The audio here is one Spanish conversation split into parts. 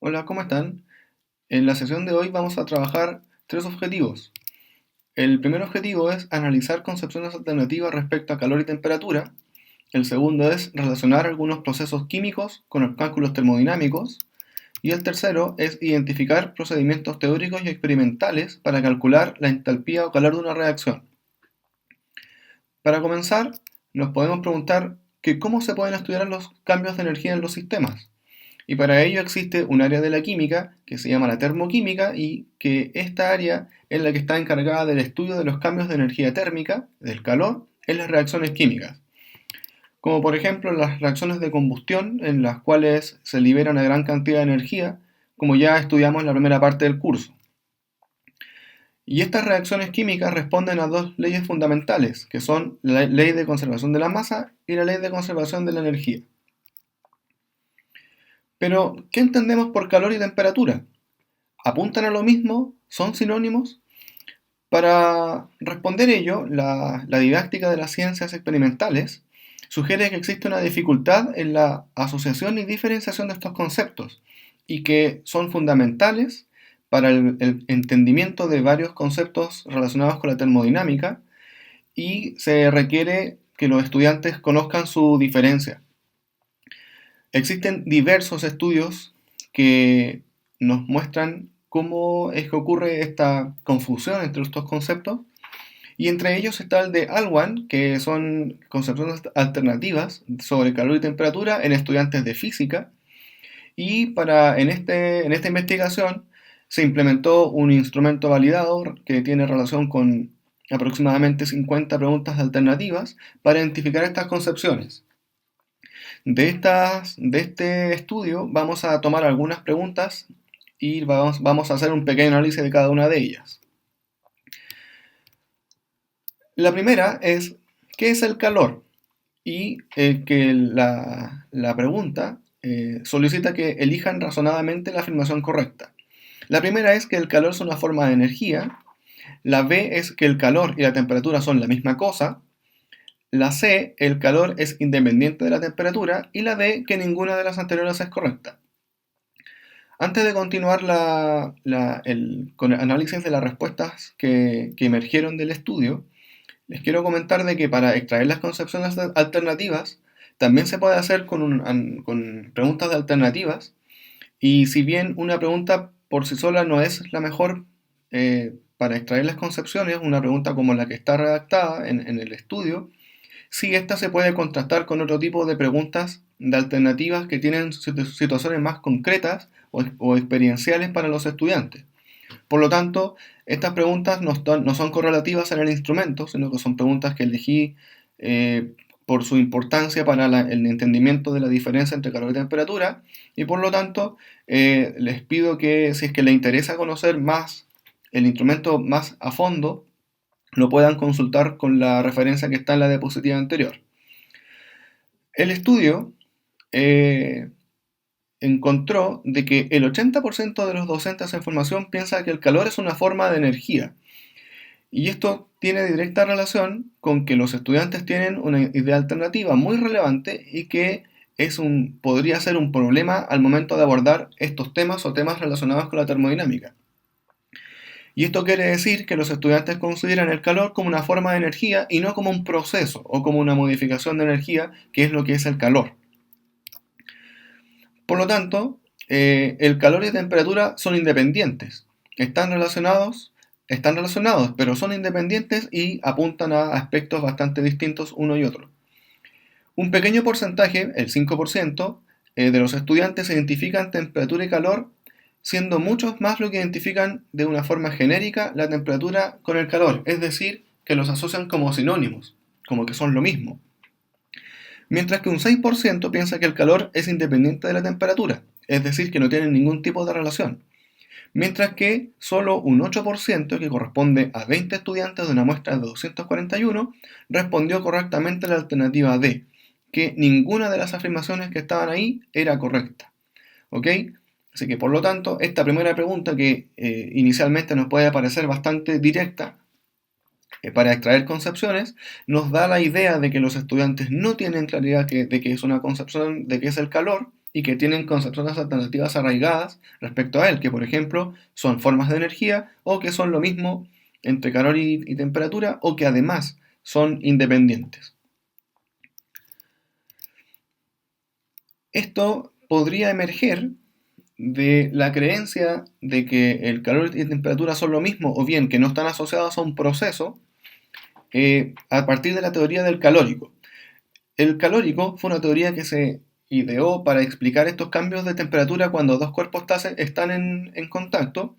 Hola, ¿cómo están? En la sesión de hoy vamos a trabajar tres objetivos. El primer objetivo es analizar concepciones alternativas respecto a calor y temperatura. El segundo es relacionar algunos procesos químicos con los cálculos termodinámicos. Y el tercero es identificar procedimientos teóricos y experimentales para calcular la entalpía o calor de una reacción. Para comenzar, nos podemos preguntar que cómo se pueden estudiar los cambios de energía en los sistemas. Y para ello existe un área de la química que se llama la termoquímica y que esta área es la que está encargada del estudio de los cambios de energía térmica, del calor, en las reacciones químicas. Como por ejemplo las reacciones de combustión en las cuales se libera una gran cantidad de energía, como ya estudiamos en la primera parte del curso. Y estas reacciones químicas responden a dos leyes fundamentales, que son la ley de conservación de la masa y la ley de conservación de la energía. Pero, ¿qué entendemos por calor y temperatura? ¿Apuntan a lo mismo? ¿Son sinónimos? Para responder ello, la didáctica de las ciencias experimentales sugiere que existe una dificultad en la asociación y diferenciación de estos conceptos y que son fundamentales para el entendimiento de varios conceptos relacionados con la termodinámica y se requiere que los estudiantes conozcan su diferencia. Existen diversos estudios que nos muestran cómo es que ocurre esta confusión entre estos conceptos, y entre ellos está el de Alwan, que son concepciones alternativas sobre calor y temperatura en estudiantes de física, y en esta investigación se implementó un instrumento validado que tiene relación con aproximadamente 50 preguntas alternativas para identificar estas concepciones. De este estudio vamos a tomar algunas preguntas y vamos a hacer un pequeño análisis de cada una de ellas. La primera es, ¿qué es el calor? Y que la pregunta solicita que elijan razonadamente la afirmación correcta. La primera es que el calor es una forma de energía. La B es que el calor y la temperatura son la misma cosa. La C, el calor es independiente de la temperatura. Y la D, que ninguna de las anteriores es correcta. Antes de continuar con el análisis de las respuestas que emergieron del estudio, les quiero comentar de que para extraer las concepciones alternativas también se puede hacer con preguntas de alternativas, y si bien una pregunta por sí sola no es la mejor para extraer las concepciones, una pregunta como la que está redactada en el estudio, sí, esta se puede contrastar con otro tipo de preguntas de alternativas que tienen situaciones más concretas o experienciales para los estudiantes. Por lo tanto, estas preguntas no son correlativas en el instrumento, sino que son preguntas que elegí por su importancia para el entendimiento de la diferencia entre calor y temperatura, y por lo tanto les pido que si es que les interesa conocer más el instrumento más a fondo, lo puedan consultar con la referencia que está en la diapositiva anterior. El estudio encontró de que el 80% de los docentes en formación piensa que el calor es una forma de energía. Y esto tiene directa relación con que los estudiantes tienen una idea alternativa muy relevante y que podría ser un problema al momento de abordar estos temas o temas relacionados con la termodinámica. Y esto quiere decir que los estudiantes consideran el calor como una forma de energía y no como un proceso o como una modificación de energía, que es lo que es el calor. Por lo tanto, el calor y la temperatura son independientes. Están relacionados, pero son independientes y apuntan a aspectos bastante distintos uno y otro. Un pequeño porcentaje, el 5%, de los estudiantes identifican temperatura y calor, siendo muchos más lo que identifican de una forma genérica la temperatura con el calor, es decir, que los asocian como sinónimos, como que son lo mismo. Mientras que un 6% piensa que el calor es independiente de la temperatura, es decir, que no tienen ningún tipo de relación. Mientras que solo un 8%, que corresponde a 20 estudiantes de una muestra de 241, respondió correctamente a la alternativa D, que ninguna de las afirmaciones que estaban ahí era correcta. ¿Ok? Así que por lo tanto, esta primera pregunta que inicialmente nos puede parecer bastante directa, para extraer concepciones, nos da la idea de que los estudiantes no tienen claridad de qué es una concepción, de qué es el calor, y que tienen concepciones alternativas arraigadas respecto a él, que por ejemplo son formas de energía o que son lo mismo entre calor y temperatura o que además son independientes. Esto podría emerger de la creencia de que el calor y temperatura son lo mismo o bien que no están asociados a un proceso a partir de la teoría del calórico. El calórico fue una teoría que se ideó para explicar estos cambios de temperatura cuando dos cuerpos están en contacto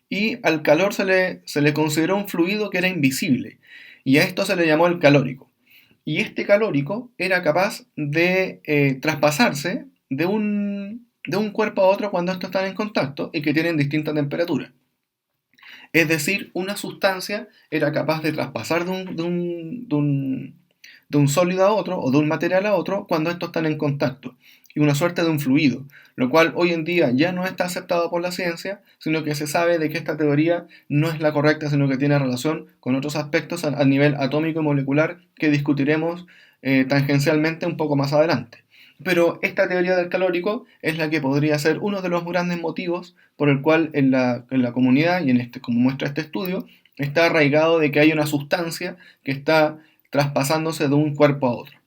y al calor se le consideró un fluido que era invisible y a esto se le llamó el calórico. Y este calórico era capaz de traspasarse de un cuerpo a otro cuando estos están en contacto y que tienen distinta temperatura. Es decir, una sustancia era capaz de traspasar de un sólido a otro o de un material a otro cuando estos están en contacto. Y una suerte de un fluido, lo cual hoy en día ya no está aceptado por la ciencia, sino que se sabe de que esta teoría no es la correcta, sino que tiene relación con otros aspectos a nivel atómico y molecular que discutiremos tangencialmente un poco más adelante. Pero esta teoría del calórico es la que podría ser uno de los grandes motivos por el cual en la comunidad, y en como muestra este estudio, está arraigado de que hay una sustancia que está traspasándose de un cuerpo a otro.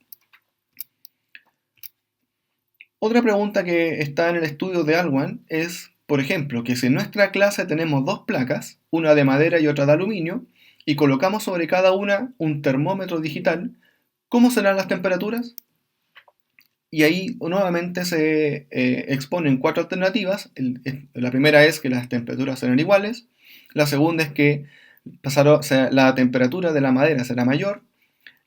Otra pregunta que está en el estudio de Alwan es, por ejemplo, que si en nuestra clase tenemos dos placas, una de madera y otra de aluminio, y colocamos sobre cada una un termómetro digital, ¿cómo serán las temperaturas? Y ahí nuevamente se exponen cuatro alternativas. La primera es que las temperaturas serán iguales. La segunda es que la temperatura de la madera será mayor.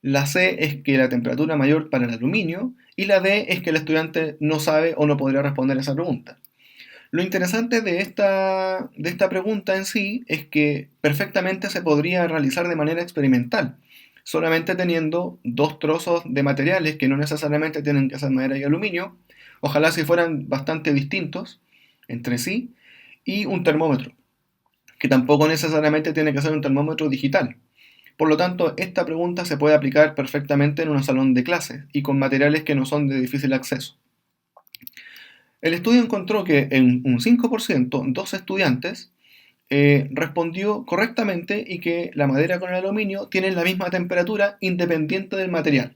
La C es que la temperatura mayor para el aluminio. Y la D es que el estudiante no sabe o no podría responder esa pregunta. Lo interesante de esta pregunta en sí es que perfectamente se podría realizar de manera experimental, solamente teniendo dos trozos de materiales que no necesariamente tienen que ser madera y aluminio, ojalá si fueran bastante distintos entre sí, y un termómetro, que tampoco necesariamente tiene que ser un termómetro digital. Por lo tanto, esta pregunta se puede aplicar perfectamente en un salón de clases y con materiales que no son de difícil acceso. El estudio encontró que en un 5%, dos estudiantes respondió correctamente y que la madera con el aluminio tienen la misma temperatura independiente del material.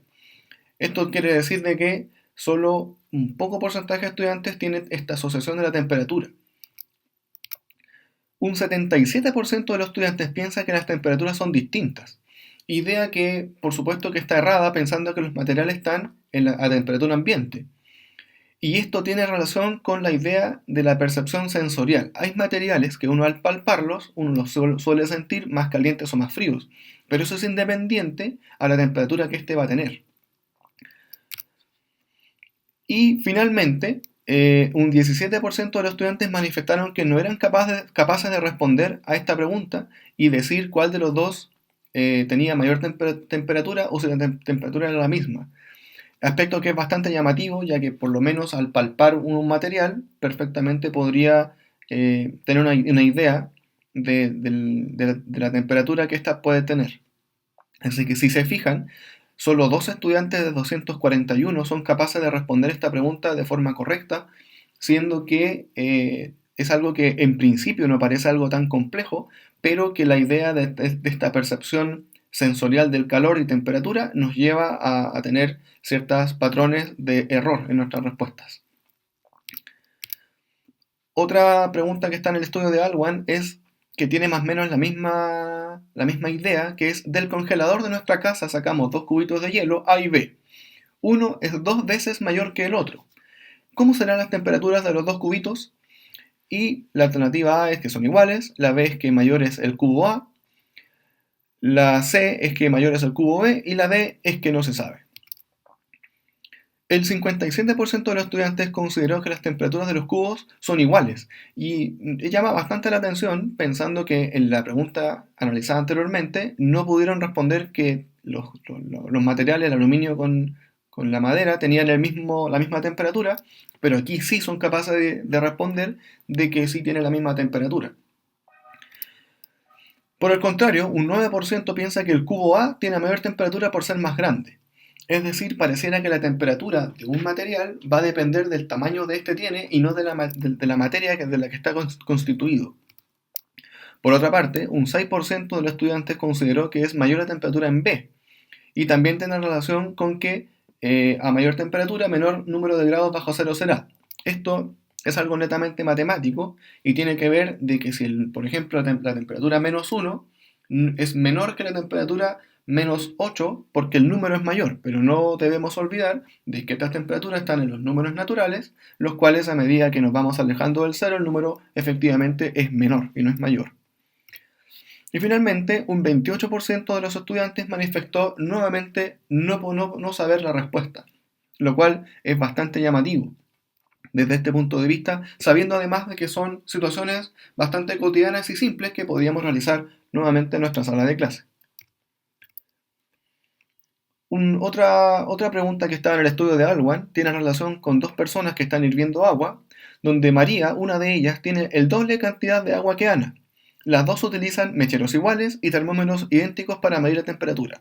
Esto quiere decir de que solo un poco porcentaje de estudiantes tienen esta asociación de la temperatura. Un 77% de los estudiantes piensa que las temperaturas son distintas. Idea que, por supuesto, que está errada pensando que los materiales están a temperatura ambiente. Y esto tiene relación con la idea de la percepción sensorial. Hay materiales que uno al palparlos, uno los suele sentir más calientes o más fríos, pero eso es independiente a la temperatura que éste va a tener. Y finalmente, un 17% de los estudiantes manifestaron que no eran capaces de responder a esta pregunta y decir cuál de los dos tenía mayor temperatura o si la temperatura era la misma. Aspecto que es bastante llamativo, ya que por lo menos al palpar un material, perfectamente podría tener una idea de la temperatura que ésta puede tener. Así que si se fijan, solo dos estudiantes de 241 son capaces de responder esta pregunta de forma correcta, siendo que es algo que en principio no parece algo tan complejo, pero que la idea de esta percepción sensorial del calor y temperatura nos lleva a tener ciertos patrones de error en nuestras respuestas. Otra pregunta que está en el estudio de Alwan es que tiene más o menos la misma idea, que es del congelador de nuestra casa sacamos dos cubitos de hielo A y B. Uno es dos veces mayor que el otro. ¿Cómo serán las temperaturas de los dos cubitos? Y la alternativa A es que son iguales, la B es que mayor es el cubo A, la C es que mayor es el cubo B y la D es que no se sabe. El 57% de los estudiantes consideró que las temperaturas de los cubos son iguales y llama bastante la atención pensando que en la pregunta analizada anteriormente no pudieron responder que los materiales, el aluminio con la madera tenían la misma temperatura, pero aquí sí son capaces de responder de que sí tienen la misma temperatura. Por el contrario, un 9% piensa que el cubo A tiene mayor temperatura por ser más grande. Es decir, pareciera que la temperatura de un material va a depender del tamaño de este tiene y no de la materia de la que está constituido. Por otra parte, un 6% de los estudiantes consideró que es mayor la temperatura en B, y también tiene relación con que a mayor temperatura, menor número de grados bajo cero será. Esto es algo netamente matemático y tiene que ver de que si, por ejemplo, la temperatura -1 es menor que la temperatura -8 porque el número es mayor, pero no debemos olvidar de que estas temperaturas están en los números naturales, los cuales a medida que nos vamos alejando del cero, el número efectivamente es menor y no es mayor. Y finalmente, un 28% de los estudiantes manifestó nuevamente no saber la respuesta, lo cual es bastante llamativo desde este punto de vista, sabiendo además de que son situaciones bastante cotidianas y simples que podíamos realizar nuevamente en nuestra sala de clase. Otra pregunta que estaba en el estudio de Alwan tiene relación con dos personas que están hirviendo agua, donde María, una de ellas, tiene el doble cantidad de agua que Ana. Las dos utilizan mecheros iguales y termómetros idénticos para medir la temperatura.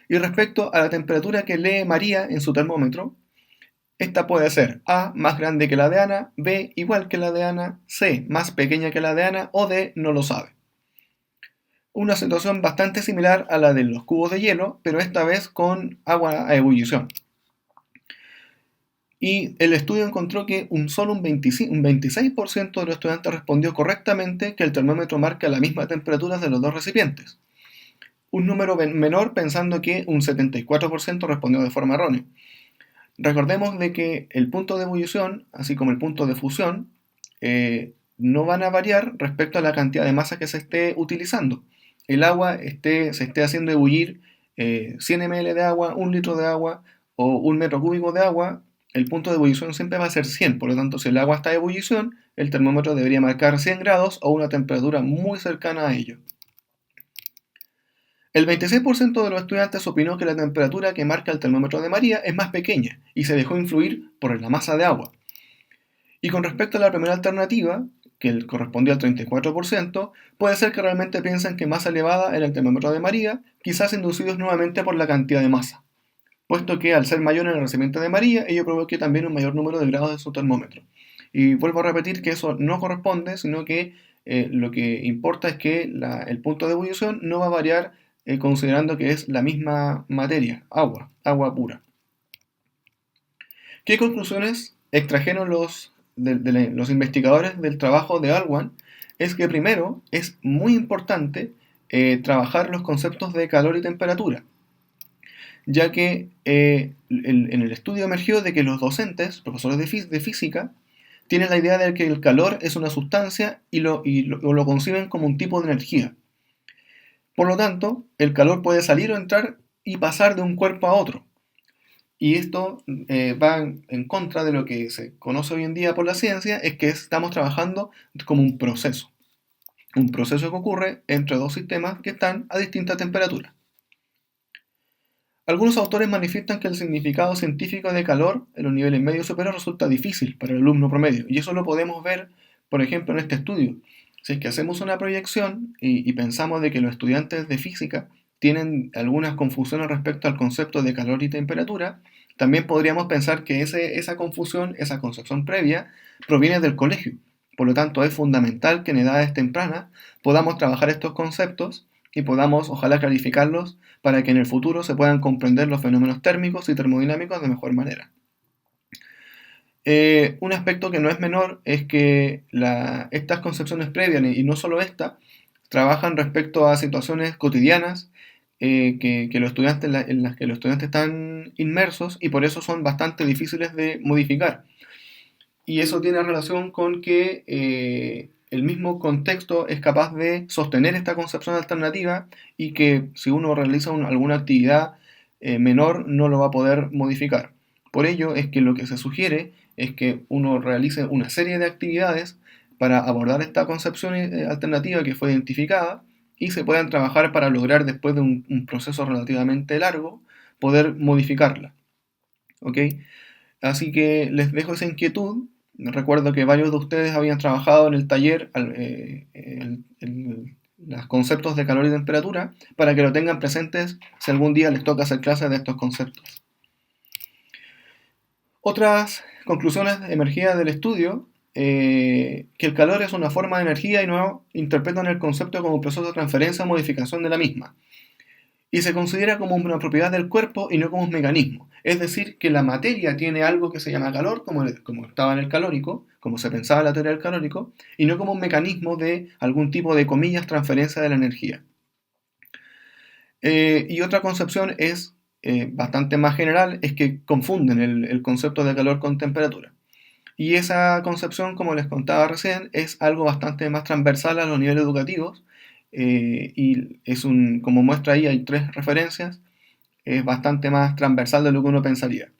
Y respecto a la temperatura que lee María en su termómetro, esta puede ser A más grande que la de Ana, B igual que la de Ana, C más pequeña que la de Ana o D no lo sabe. Una situación bastante similar a la de los cubos de hielo, pero esta vez con agua a ebullición. Y el estudio encontró que solo un 26% de los estudiantes respondió correctamente que el termómetro marca la misma temperatura de los dos recipientes. Un número menor pensando que un 74% respondió de forma errónea. Recordemos de que el punto de ebullición, así como el punto de fusión, no van a variar respecto a la cantidad de masa que se esté utilizando. El agua se esté haciendo ebullir 100 ml de agua, 1 litro de agua o 1 metro cúbico de agua, el punto de ebullición siempre va a ser 100. Por lo tanto, si el agua está en ebullición, el termómetro debería marcar 100 grados o una temperatura muy cercana a ello. El 26% de los estudiantes opinó que la temperatura que marca el termómetro de María es más pequeña y se dejó influir por la masa de agua. Y con respecto a la primera alternativa, que correspondió al 34%, puede ser que realmente piensen que más elevada era el termómetro de María, quizás inducidos nuevamente por la cantidad de masa, puesto que al ser mayor en el recipiente de María, ello provoque también un mayor número de grados de su termómetro. Y vuelvo a repetir que eso no corresponde, sino que lo que importa es que el punto de ebullición no va a variar considerando que es la misma materia, agua pura. ¿Qué conclusiones extrajeron los investigadores del trabajo de Alwan? Es que primero es muy importante trabajar los conceptos de calor y temperatura, ya que en el estudio emergió de que los docentes, profesores de física, tienen la idea de que el calor es una sustancia y lo conciben como un tipo de energía. Por lo tanto, el calor puede salir o entrar y pasar de un cuerpo a otro. Y esto va en contra de lo que se conoce hoy en día por la ciencia, es que estamos trabajando como un proceso. Un proceso que ocurre entre dos sistemas que están a distinta temperatura. Algunos autores manifiestan que el significado científico de calor en los niveles medio y superior resulta difícil para el alumno promedio. Y eso lo podemos ver, por ejemplo, en este estudio. Si es que hacemos una proyección y pensamos de que los estudiantes de física tienen algunas confusiones respecto al concepto de calor y temperatura, también podríamos pensar que esa confusión, esa concepción previa, proviene del colegio. Por lo tanto, es fundamental que en edades tempranas podamos trabajar estos conceptos y podamos, ojalá, clarificarlos para que en el futuro se puedan comprender los fenómenos térmicos y termodinámicos de mejor manera. Un aspecto que no es menor es que estas concepciones previas, y no solo esta, trabajan respecto a situaciones cotidianas los estudiantes, en las que los estudiantes están inmersos y por eso son bastante difíciles de modificar. Y eso tiene relación con que el mismo contexto es capaz de sostener esta concepción alternativa y que si uno realiza alguna actividad menor no lo va a poder modificar. Por ello es que lo que se sugiere es que uno realice una serie de actividades para abordar esta concepción alternativa que fue identificada y se puedan trabajar para lograr, después de un proceso relativamente largo, poder modificarla. ¿Ok? Así que les dejo esa inquietud. Recuerdo que varios de ustedes habían trabajado en el taller los conceptos de calor y temperatura para que lo tengan presentes si algún día les toca hacer clases de estos conceptos. Otras conclusiones emergidas del estudio, que el calor es una forma de energía y no interpretan el concepto como un proceso de transferencia o modificación de la misma. Y se considera como una propiedad del cuerpo y no como un mecanismo. Es decir, que la materia tiene algo que se llama calor, como estaba en el calórico, como se pensaba en la teoría del calórico, y no como un mecanismo de algún tipo de, comillas, transferencia de la energía. Y otra concepción es bastante más general, es que confunden el concepto de calor con temperatura. Y esa concepción, como les contaba recién, es algo bastante más transversal a los niveles educativos, y como muestra ahí, hay 3 referencias, es bastante más transversal de lo que uno pensaría.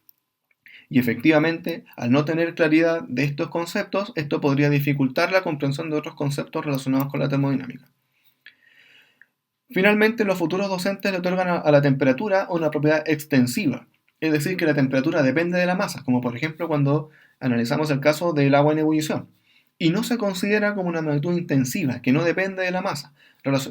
Y efectivamente, al no tener claridad de estos conceptos, esto podría dificultar la comprensión de otros conceptos relacionados con la termodinámica. Finalmente, los futuros docentes le otorgan a la temperatura una propiedad extensiva, es decir, que la temperatura depende de la masa, como por ejemplo cuando analizamos el caso del agua en ebullición, y no se considera como una magnitud intensiva, que no depende de la masa.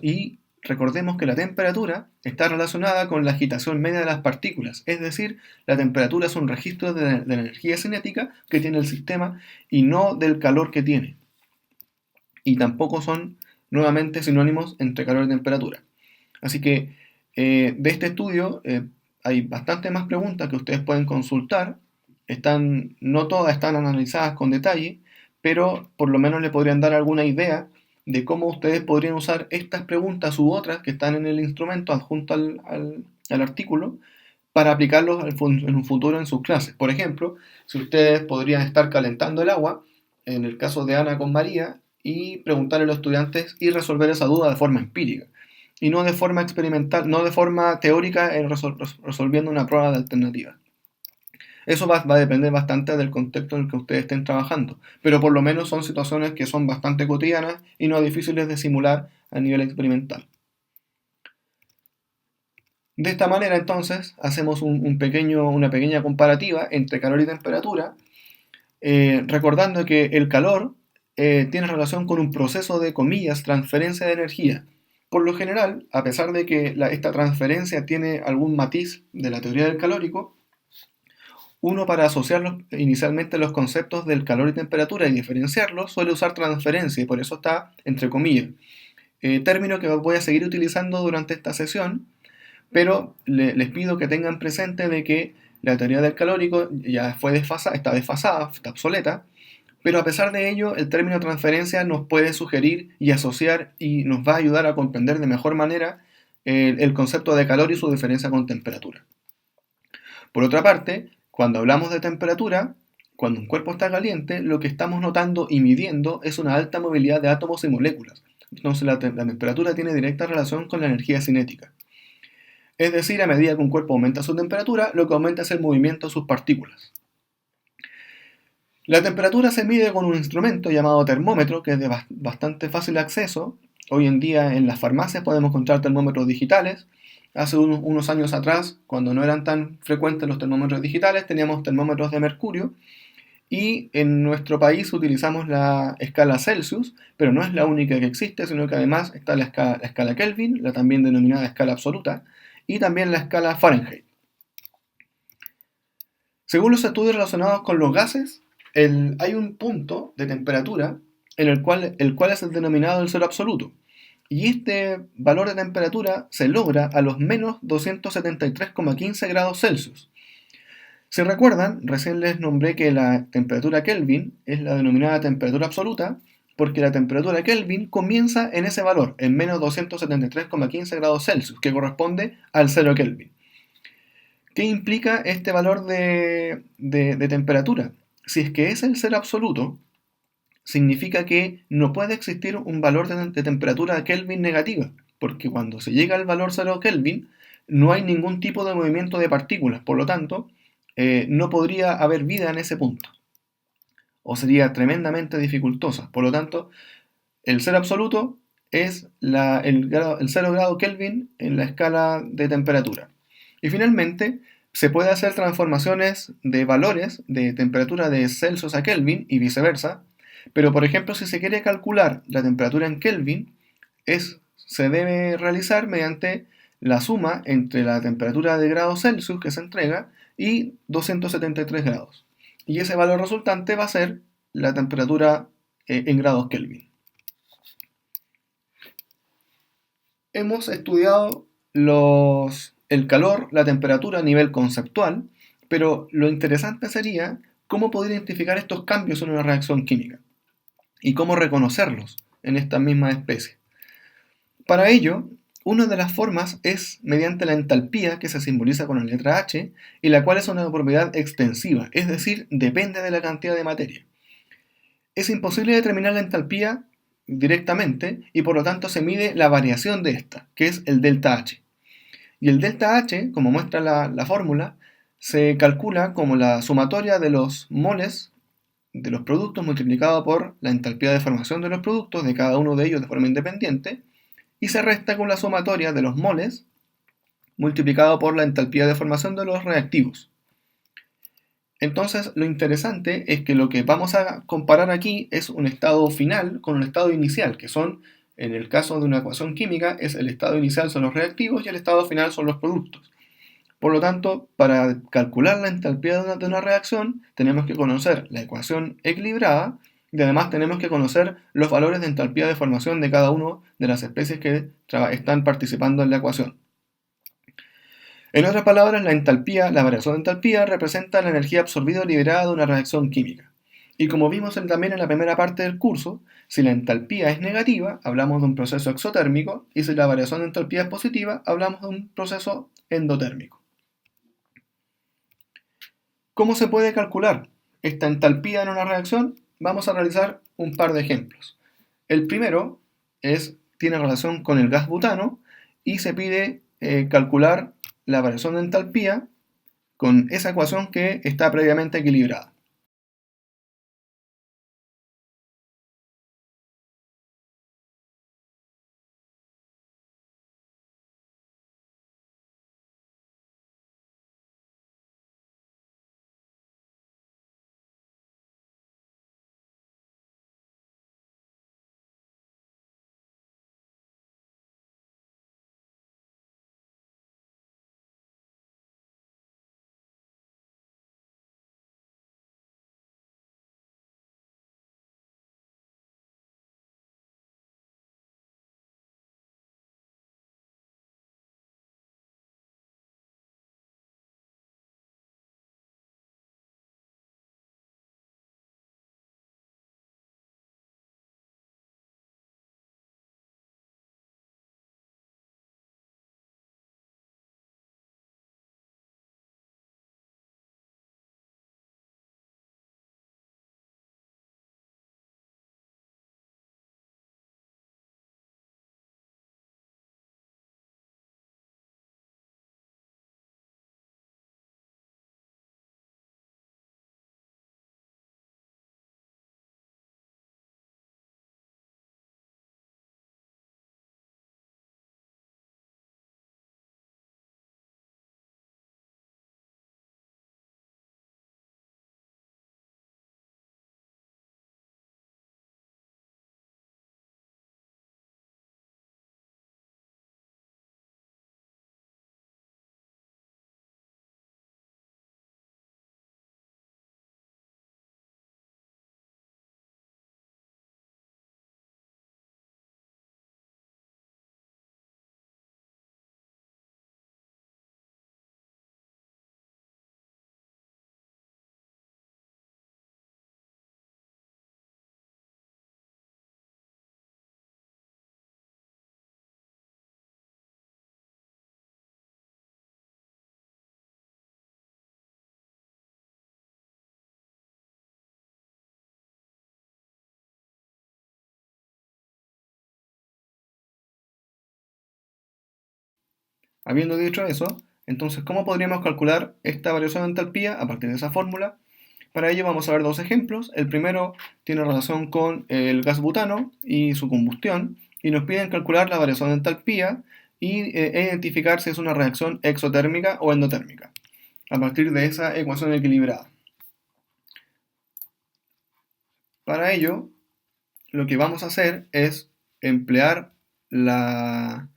Y recordemos que la temperatura está relacionada con la agitación media de las partículas, es decir, la temperatura es un registro de la energía cinética que tiene el sistema y no del calor que tiene. Y tampoco son nuevamente sinónimos entre calor y temperatura. Así que de este estudio hay bastante más preguntas que ustedes pueden consultar. No todas están analizadas con detalle, pero por lo menos le podrían dar alguna idea de cómo ustedes podrían usar estas preguntas u otras que están en el instrumento adjunto al artículo para aplicarlos en un futuro en sus clases. Por ejemplo, si ustedes podrían estar calentando el agua, en el caso de Ana con María, y preguntarle a los estudiantes y resolver esa duda de forma empírica y no de forma experimental, no de forma teórica resolviendo una prueba de alternativa. Eso va a depender bastante del contexto en el que ustedes estén trabajando, pero por lo menos son situaciones que son bastante cotidianas y no difíciles de simular a nivel experimental. De esta manera entonces hacemos una pequeña comparativa entre calor y temperatura, recordando que el calor tiene relación con un proceso de, comillas, transferencia de energía. Por lo general, a pesar de que esta transferencia tiene algún matiz de la teoría del calórico, uno para asociar inicialmente los conceptos del calor y temperatura y diferenciarlos suele usar transferencia y por eso está entre comillas. Término que voy a seguir utilizando durante esta sesión, pero les pido que tengan presente de que la teoría del calórico ya está desfasada, está obsoleta, pero a pesar de ello, el término transferencia nos puede sugerir y asociar y nos va a ayudar a comprender de mejor manera el concepto de calor y su diferencia con temperatura. Por otra parte, cuando hablamos de temperatura, cuando un cuerpo está caliente, lo que estamos notando y midiendo es una alta movilidad de átomos y moléculas. Entonces la temperatura tiene directa relación con la energía cinética. Es decir, a medida que un cuerpo aumenta su temperatura, lo que aumenta es el movimiento de sus partículas. La temperatura se mide con un instrumento llamado termómetro, que es de bastante fácil acceso. Hoy en día en las farmacias podemos encontrar termómetros digitales. Hace unos años atrás, cuando no eran tan frecuentes los termómetros digitales, teníamos termómetros de mercurio. Y en nuestro país utilizamos la escala Celsius, pero no es la única que existe, sino que además está la escala Kelvin, la también denominada escala absoluta, y también la escala Fahrenheit. Según los estudios relacionados con los gases, hay un punto de temperatura en el cual es el denominado el cero absoluto. Y este valor de temperatura se logra a los menos 273,15 grados Celsius. Si recuerdan, recién les nombré que la temperatura Kelvin es la denominada temperatura absoluta, porque la temperatura Kelvin comienza en ese valor, en menos 273,15 grados Celsius, que corresponde al 0 Kelvin. ¿Qué implica este valor de temperatura? Si es que es el cero absoluto, significa que no puede existir un valor de temperatura Kelvin negativa, porque cuando se llega al valor 0 Kelvin, no hay ningún tipo de movimiento de partículas, por lo tanto, no podría haber vida en ese punto, o sería tremendamente dificultosa. Por lo tanto, el cero absoluto es el 0 grado Kelvin en la escala de temperatura. Y finalmente, se puede hacer transformaciones de valores de temperatura de Celsius a Kelvin y viceversa, pero por ejemplo, si se quiere calcular la temperatura en Kelvin, es se debe realizar mediante la suma entre la temperatura de grados Celsius que se entrega y 273 grados. Y ese valor resultante va a ser la temperatura en grados Kelvin. Hemos estudiado el calor, la temperatura a nivel conceptual, pero lo interesante sería cómo poder identificar estos cambios en una reacción química y cómo reconocerlos en esta misma especie. Para ello, una de las formas es mediante la entalpía, que se simboliza con la letra H, y la cual es una propiedad extensiva, es decir, depende de la cantidad de materia. Es imposible determinar la entalpía directamente y por lo tanto se mide la variación de esta, que es el delta H. Y el delta H, como muestra la fórmula, se calcula como la sumatoria de los moles de los productos multiplicado por la entalpía de formación de los productos de cada uno de ellos de forma independiente y se resta con la sumatoria de los moles multiplicado por la entalpía de formación de los reactivos. Entonces, lo interesante es que lo que vamos a comparar aquí es un estado final con un estado inicial, que son, en el caso de una ecuación química, es el estado inicial son los reactivos y el estado final son los productos. Por lo tanto, para calcular la entalpía de una reacción, tenemos que conocer la ecuación equilibrada y además tenemos que conocer los valores de entalpía de formación de cada una de las especies que están participando en la ecuación. En otras palabras, la entalpía, la variación de entalpía, representa la energía absorbida o liberada de una reacción química. Y como vimos también en la primera parte del curso, si la entalpía es negativa, hablamos de un proceso exotérmico, y si la variación de entalpía es positiva, hablamos de un proceso endotérmico. ¿Cómo se puede calcular esta entalpía en una reacción? Vamos a realizar un par de ejemplos. El primero tiene relación con el gas butano y se pide calcular la variación de entalpía con esa ecuación que está previamente equilibrada. Habiendo dicho eso, entonces, ¿cómo podríamos calcular esta variación de entalpía a partir de esa fórmula? Para ello vamos a ver dos ejemplos. El primero tiene relación con el gas butano y su combustión, y nos piden calcular la variación de entalpía e identificar si es una reacción exotérmica o endotérmica, a partir de esa ecuación equilibrada. Para ello, lo que vamos a hacer es emplear la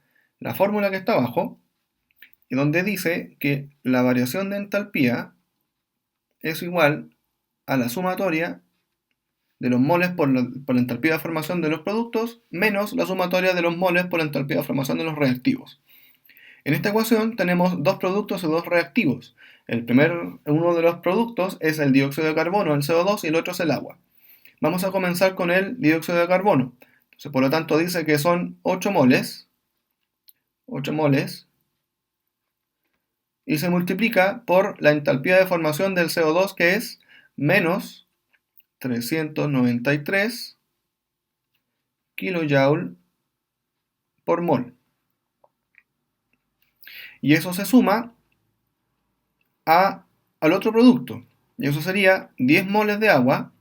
fórmula que está abajo, y donde dice que la variación de entalpía es igual a la sumatoria de los moles por la entalpía de formación de los productos menos la sumatoria de los moles por la entalpía de formación de los reactivos. En esta ecuación tenemos dos productos y dos reactivos. Uno de los productos es el dióxido de carbono, el CO2, y el otro es el agua. Vamos a comenzar con el dióxido de carbono. Entonces, por lo tanto, dice que son 8 moles, y se multiplica por la entalpía de formación del CO2, que es menos 393 kJ por mol. Y eso se suma al otro producto. Y eso sería 10 moles de agua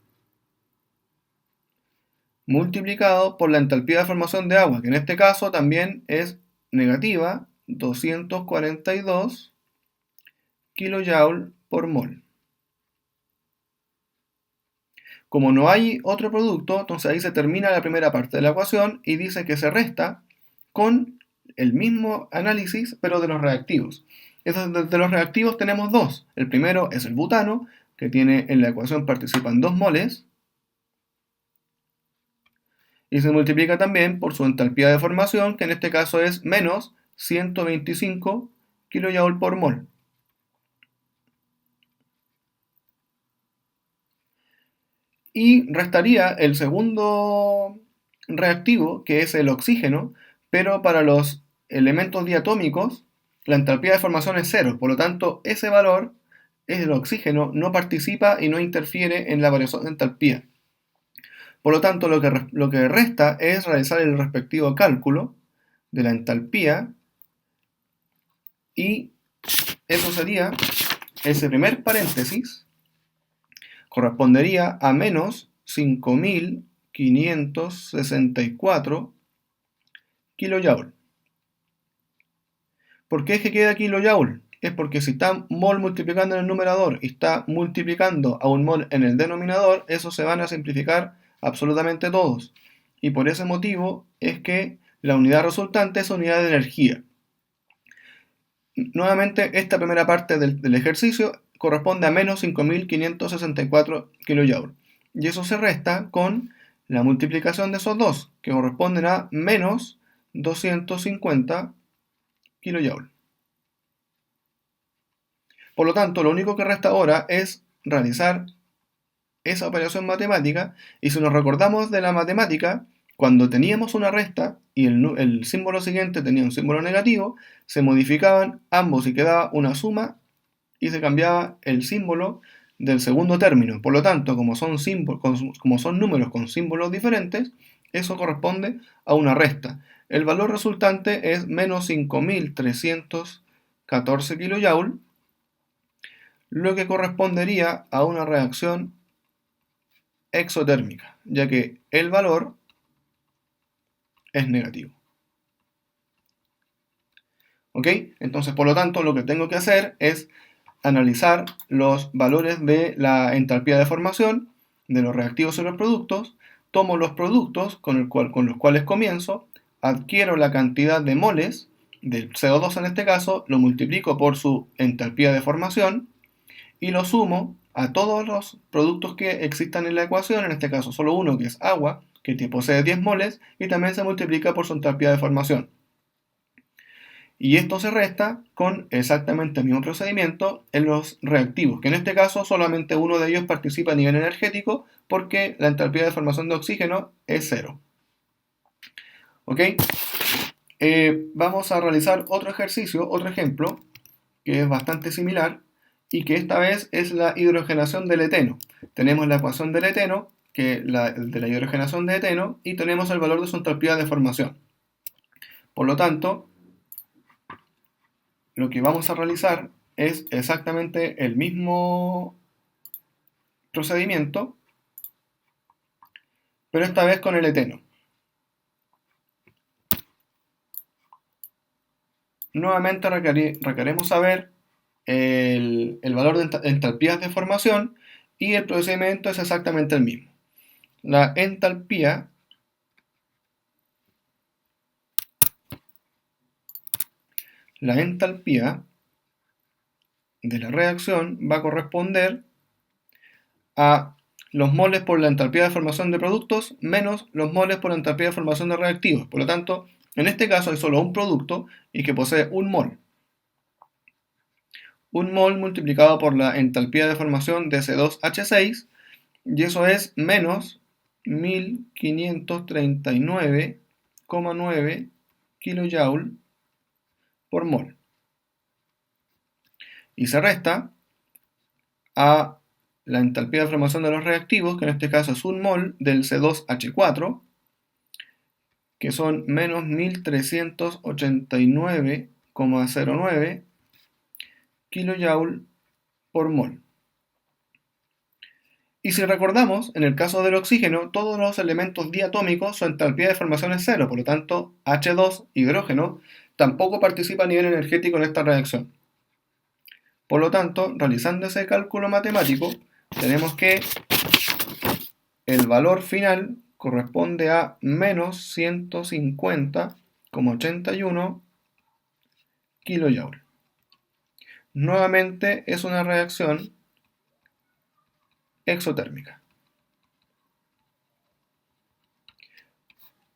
multiplicado por la entalpía de formación de agua, que en este caso también es negativa 242 kJ por mol. Como no hay otro producto, entonces ahí se termina la primera parte de la ecuación y dice que se resta con el mismo análisis, pero de los reactivos. Entonces, de los reactivos tenemos dos. El primero es el butano, que tiene en la ecuación participan 2 moles, y se multiplica también por su entalpía de formación, que en este caso es menos 125 kJ por mol. Y restaría el segundo reactivo, que es el oxígeno, pero para los elementos diatómicos la entalpía de formación es cero, por lo tanto ese valor, el oxígeno, no participa y no interfiere en la variación de entalpía. Por lo tanto, lo que resta es realizar el respectivo cálculo de la entalpía, y eso sería, ese primer paréntesis correspondería a menos 5564 kJ. ¿Por qué es que queda kilojoule? Es porque si está mol multiplicando en el numerador y está multiplicando a un mol en el denominador, esos se van a simplificar absolutamente todos. Y por ese motivo es que la unidad resultante es unidad de energía. Nuevamente, esta primera parte del ejercicio corresponde a menos 5564 kJ. Y eso se resta con la multiplicación de esos dos, que corresponden a menos 250 kJ. Por lo tanto, lo único que resta ahora es realizar esa operación matemática, y si nos recordamos de la matemática, cuando teníamos una resta y el símbolo siguiente tenía un símbolo negativo, se modificaban ambos y quedaba una suma y se cambiaba el símbolo del segundo término. Por lo tanto, como son números con símbolos diferentes, eso corresponde a una resta. El valor resultante es menos 5314 kJ, lo que correspondería a una reacción exotérmica, ya que el valor es negativo. ¿Ok? Entonces, por lo tanto, lo que tengo que hacer es analizar los valores de la entalpía de formación de los reactivos y los productos, tomo los productos con los cuales comienzo, adquiero la cantidad de moles del CO2 en este caso, lo multiplico por su entalpía de formación y lo sumo a todos los productos que existan en la ecuación, en este caso solo uno, que es agua, que posee 10 moles, y también se multiplica por su entalpía de formación. Y esto se resta con exactamente el mismo procedimiento en los reactivos, que en este caso solamente uno de ellos participa a nivel energético porque la entalpía de formación de oxígeno es cero. ¿Ok? Vamos a realizar otro ejercicio, otro ejemplo, que es bastante similar, y que esta vez es la hidrogenación del eteno. Tenemos la ecuación del eteno, de la hidrogenación de eteno, y tenemos el valor de su entalpía de formación. Por lo tanto, lo que vamos a realizar es exactamente el mismo procedimiento, pero esta vez con el eteno. Nuevamente requerimos saber el valor de entalpías de formación, y el procedimiento es exactamente el mismo. La entalpía la entalpía de la reacción va a corresponder a los moles por la entalpía de formación de productos menos los moles por la entalpía de formación de reactivos. Por lo tanto, en este caso hay solo un producto y que posee un mol. Un mol multiplicado por la entalpía de formación de C2H6, y eso es menos 1539,9 kJ por mol. Y se resta a la entalpía de formación de los reactivos, que en este caso es un mol del C2H4, que son menos 1389,09 kJ por mol. Y si recordamos, en el caso del oxígeno, todos los elementos diatómicos su entalpía de formación es cero, por lo tanto, H2, hidrógeno, tampoco participa a nivel energético en esta reacción. Por lo tanto, realizando ese cálculo matemático, tenemos que el valor final corresponde a menos 150,81 kJ. Nuevamente es una reacción exotérmica,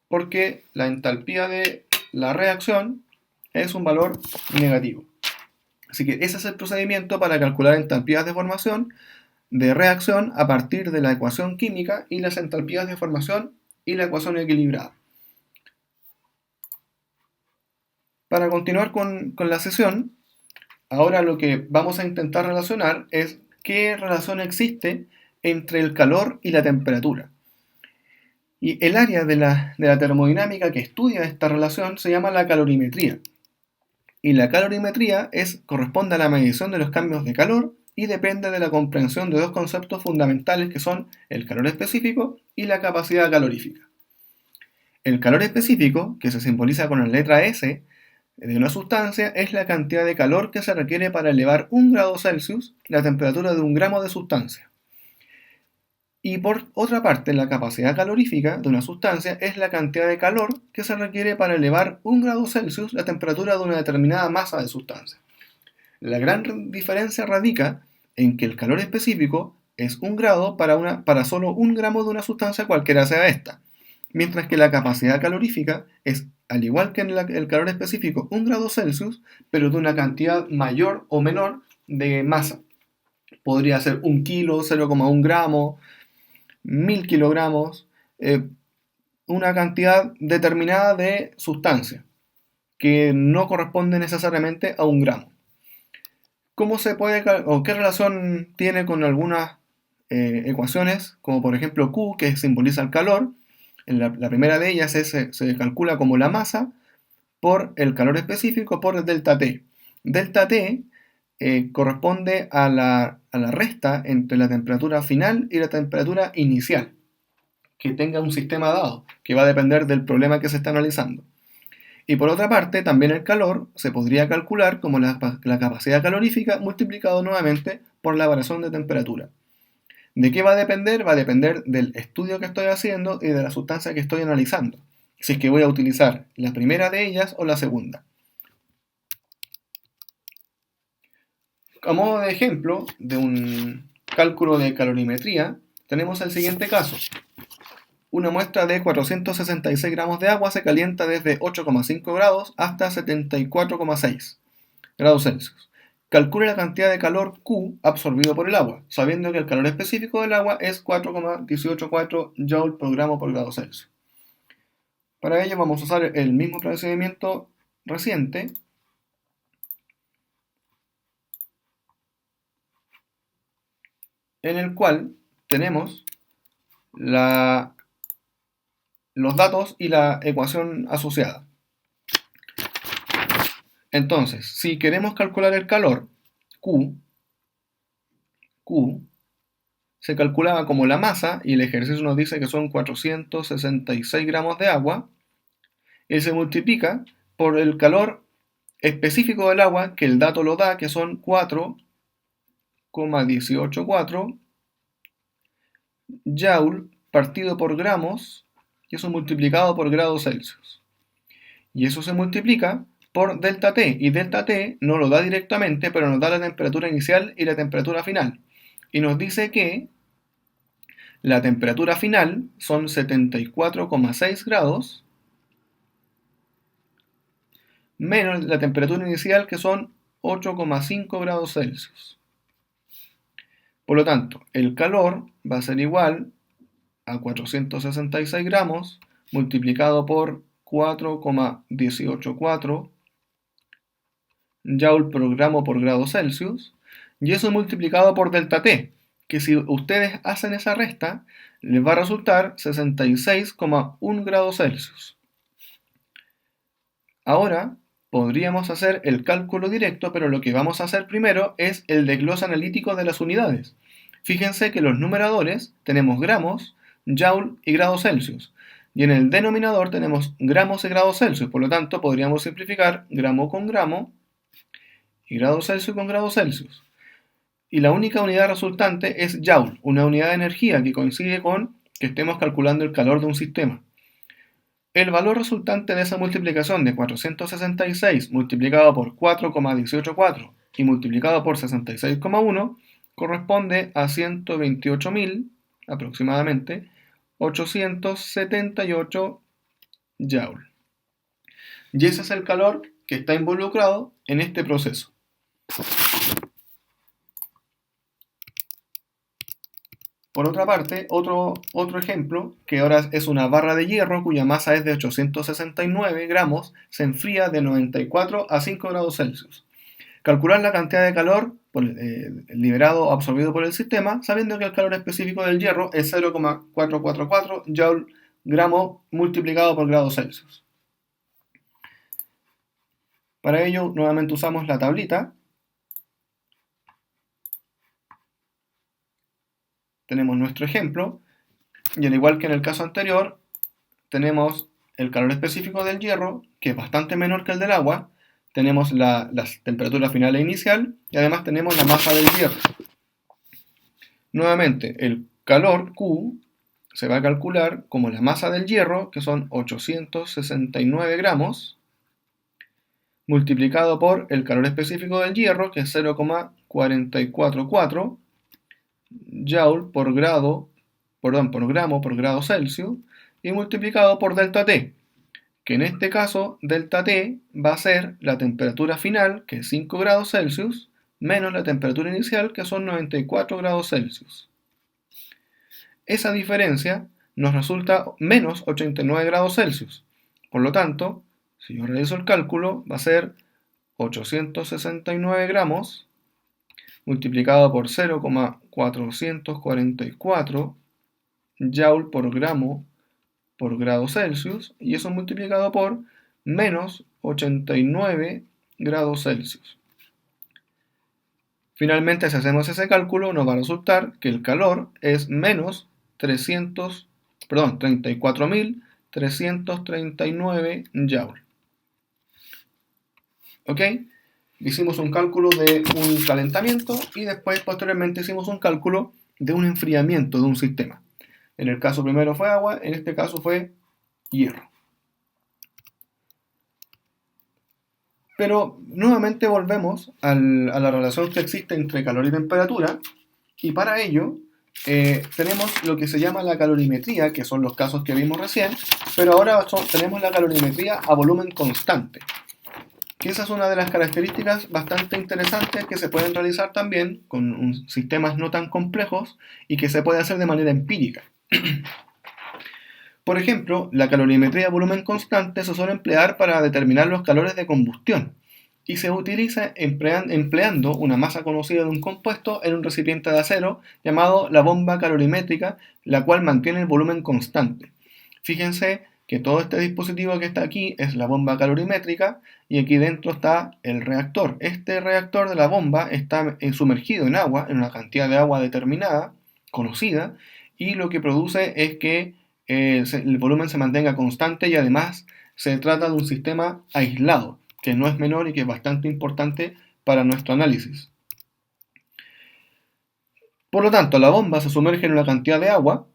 porque la entalpía de la reacción es un valor negativo. Así que ese es el procedimiento para calcular entalpías de formación de reacción a partir de la ecuación química y las entalpías de formación y la ecuación equilibrada. Para continuar con la sesión, ahora lo que vamos a intentar relacionar es qué relación existe entre el calor y la temperatura. Y el área de la termodinámica que estudia esta relación se llama la calorimetría. Y la calorimetría corresponde a la medición de los cambios de calor y depende de la comprensión de dos conceptos fundamentales que son el calor específico y la capacidad calorífica. El calor específico, que se simboliza con la letra S de una sustancia, es la cantidad de calor que se requiere para elevar 1 grado Celsius la temperatura de 1 gramo de sustancia. Y por otra parte, la capacidad calorífica de una sustancia es la cantidad de calor que se requiere para elevar 1 grado Celsius la temperatura de una determinada masa de sustancia. La gran diferencia radica en que el calor específico es 1 grado para solo 1 gramo de una sustancia cualquiera sea esta, mientras que la capacidad calorífica es, al igual que en el calor específico, 1 grado Celsius, pero de una cantidad mayor o menor de masa. Podría ser 1 kilo, 0,1 gramo, 1000 kilogramos, una cantidad determinada de sustancia que no corresponde necesariamente a 1 gramo. ¿Cómo se puede o qué relación tiene con algunas ecuaciones, como por ejemplo Q, que simboliza el calor? La primera de ellas se calcula como la masa por el calor específico por el delta T. Delta T corresponde a la resta entre la temperatura final y la temperatura inicial que tenga un sistema dado, que va a depender del problema que se está analizando. Y por otra parte, también el calor se podría calcular como la capacidad calorífica multiplicado nuevamente por la variación de temperatura. ¿De qué va a depender? Va a depender del estudio que estoy haciendo y de la sustancia que estoy analizando. Si es que voy a utilizar la primera de ellas o la segunda. A modo de ejemplo de un cálculo de calorimetría, tenemos el siguiente caso. Una muestra de 466 gramos de agua se calienta desde 8,5 grados hasta 74,6 grados Celsius. Calcule la cantidad de calor Q absorbido por el agua, sabiendo que el calor específico del agua es 4,184 Joule por gramo por grado Celsius. Para ello vamos a usar el mismo procedimiento reciente, en el cual tenemos los datos y la ecuación asociada. Entonces, si queremos calcular el calor, Q se calculaba como la masa, y el ejercicio nos dice que son 466 gramos de agua, y se multiplica por el calor específico del agua, que el dato lo da, que son 4,184 Joule partido por gramos, y eso multiplicado por grados Celsius. Y eso se multiplica por delta T, y delta T no lo da directamente, pero nos da la temperatura inicial y la temperatura final. Y nos dice que la temperatura final son 74,6 grados menos la temperatura inicial, que son 8,5 grados Celsius. Por lo tanto, el calor va a ser igual a 466 gramos multiplicado por 4,184 joule por gramo por grado Celsius, y eso multiplicado por delta T, que si ustedes hacen esa resta, les va a resultar 66,1 grados Celsius. Ahora podríamos hacer el cálculo directo, pero lo que vamos a hacer primero es el desglose analítico de las unidades. Fíjense que los numeradores tenemos gramos, joule y grados Celsius, y en el denominador tenemos gramos y grados Celsius. Por lo tanto, podríamos simplificar gramo con gramo y grados Celsius con grados Celsius. Y la única unidad resultante es joule, una unidad de energía que coincide con que estemos calculando el calor de un sistema. El valor resultante de esa multiplicación de 466 multiplicado por 4,184 y multiplicado por 66,1 corresponde a 128.000 aproximadamente 878 joule. Y ese es el calor que está involucrado en este proceso. Por otra parte, otro ejemplo, que ahora es una barra de hierro cuya masa es de 869 gramos, se enfría de 94 a 5 grados Celsius. Calcular la cantidad de calor liberado o absorbido por el sistema, sabiendo que el calor específico del hierro es 0,444 joule gramo multiplicado por grados Celsius. Para ello, nuevamente usamos la tablita. Tenemos nuestro ejemplo, y al igual que en el caso anterior, tenemos el calor específico del hierro, que es bastante menor que el del agua, tenemos la temperatura final e inicial, y además tenemos la masa del hierro. Nuevamente, el calor Q se va a calcular como la masa del hierro, que son 869 gramos, multiplicado por el calor específico del hierro, que es 0,444 joule por gramo por grado Celsius, y multiplicado por delta T, que en este caso delta T va a ser la temperatura final, que es 5 grados Celsius, menos la temperatura inicial, que son 94 grados Celsius. Esa diferencia nos resulta menos 89 grados Celsius. Por lo tanto, si yo realizo el cálculo, va a ser 869 gramos multiplicado por 0,444 joule por gramo por grado Celsius, y eso multiplicado por menos 89 grados Celsius. Finalmente, si hacemos ese cálculo, nos va a resultar que el calor es menos 34.339 joule. ¿Ok? Hicimos un cálculo de un calentamiento y después, posteriormente, hicimos un cálculo de un enfriamiento de un sistema. En el caso primero fue agua, en este caso fue hierro. Pero nuevamente volvemos a la relación que existe entre calor y temperatura, y para ello tenemos lo que se llama la calorimetría, que son los casos que vimos recién, pero ahora tenemos la calorimetría a volumen constante, que esa es una de las características bastante interesantes que se pueden realizar también con sistemas no tan complejos y que se puede hacer de manera empírica. Por ejemplo, la calorimetría a volumen constante se suele emplear para determinar los calores de combustión y se utiliza empleando una masa conocida de un compuesto en un recipiente de acero llamado la bomba calorimétrica, la cual mantiene el volumen constante. Fíjense que todo este dispositivo que está aquí es la bomba calorimétrica y aquí dentro está el reactor. Este reactor de la bomba está sumergido en agua, en una cantidad de agua determinada, conocida, y lo que produce es que el volumen se mantenga constante, y además se trata de un sistema aislado, que no es menor y que es bastante importante para nuestro análisis. Por lo tanto, la bomba se sumerge en una cantidad de agua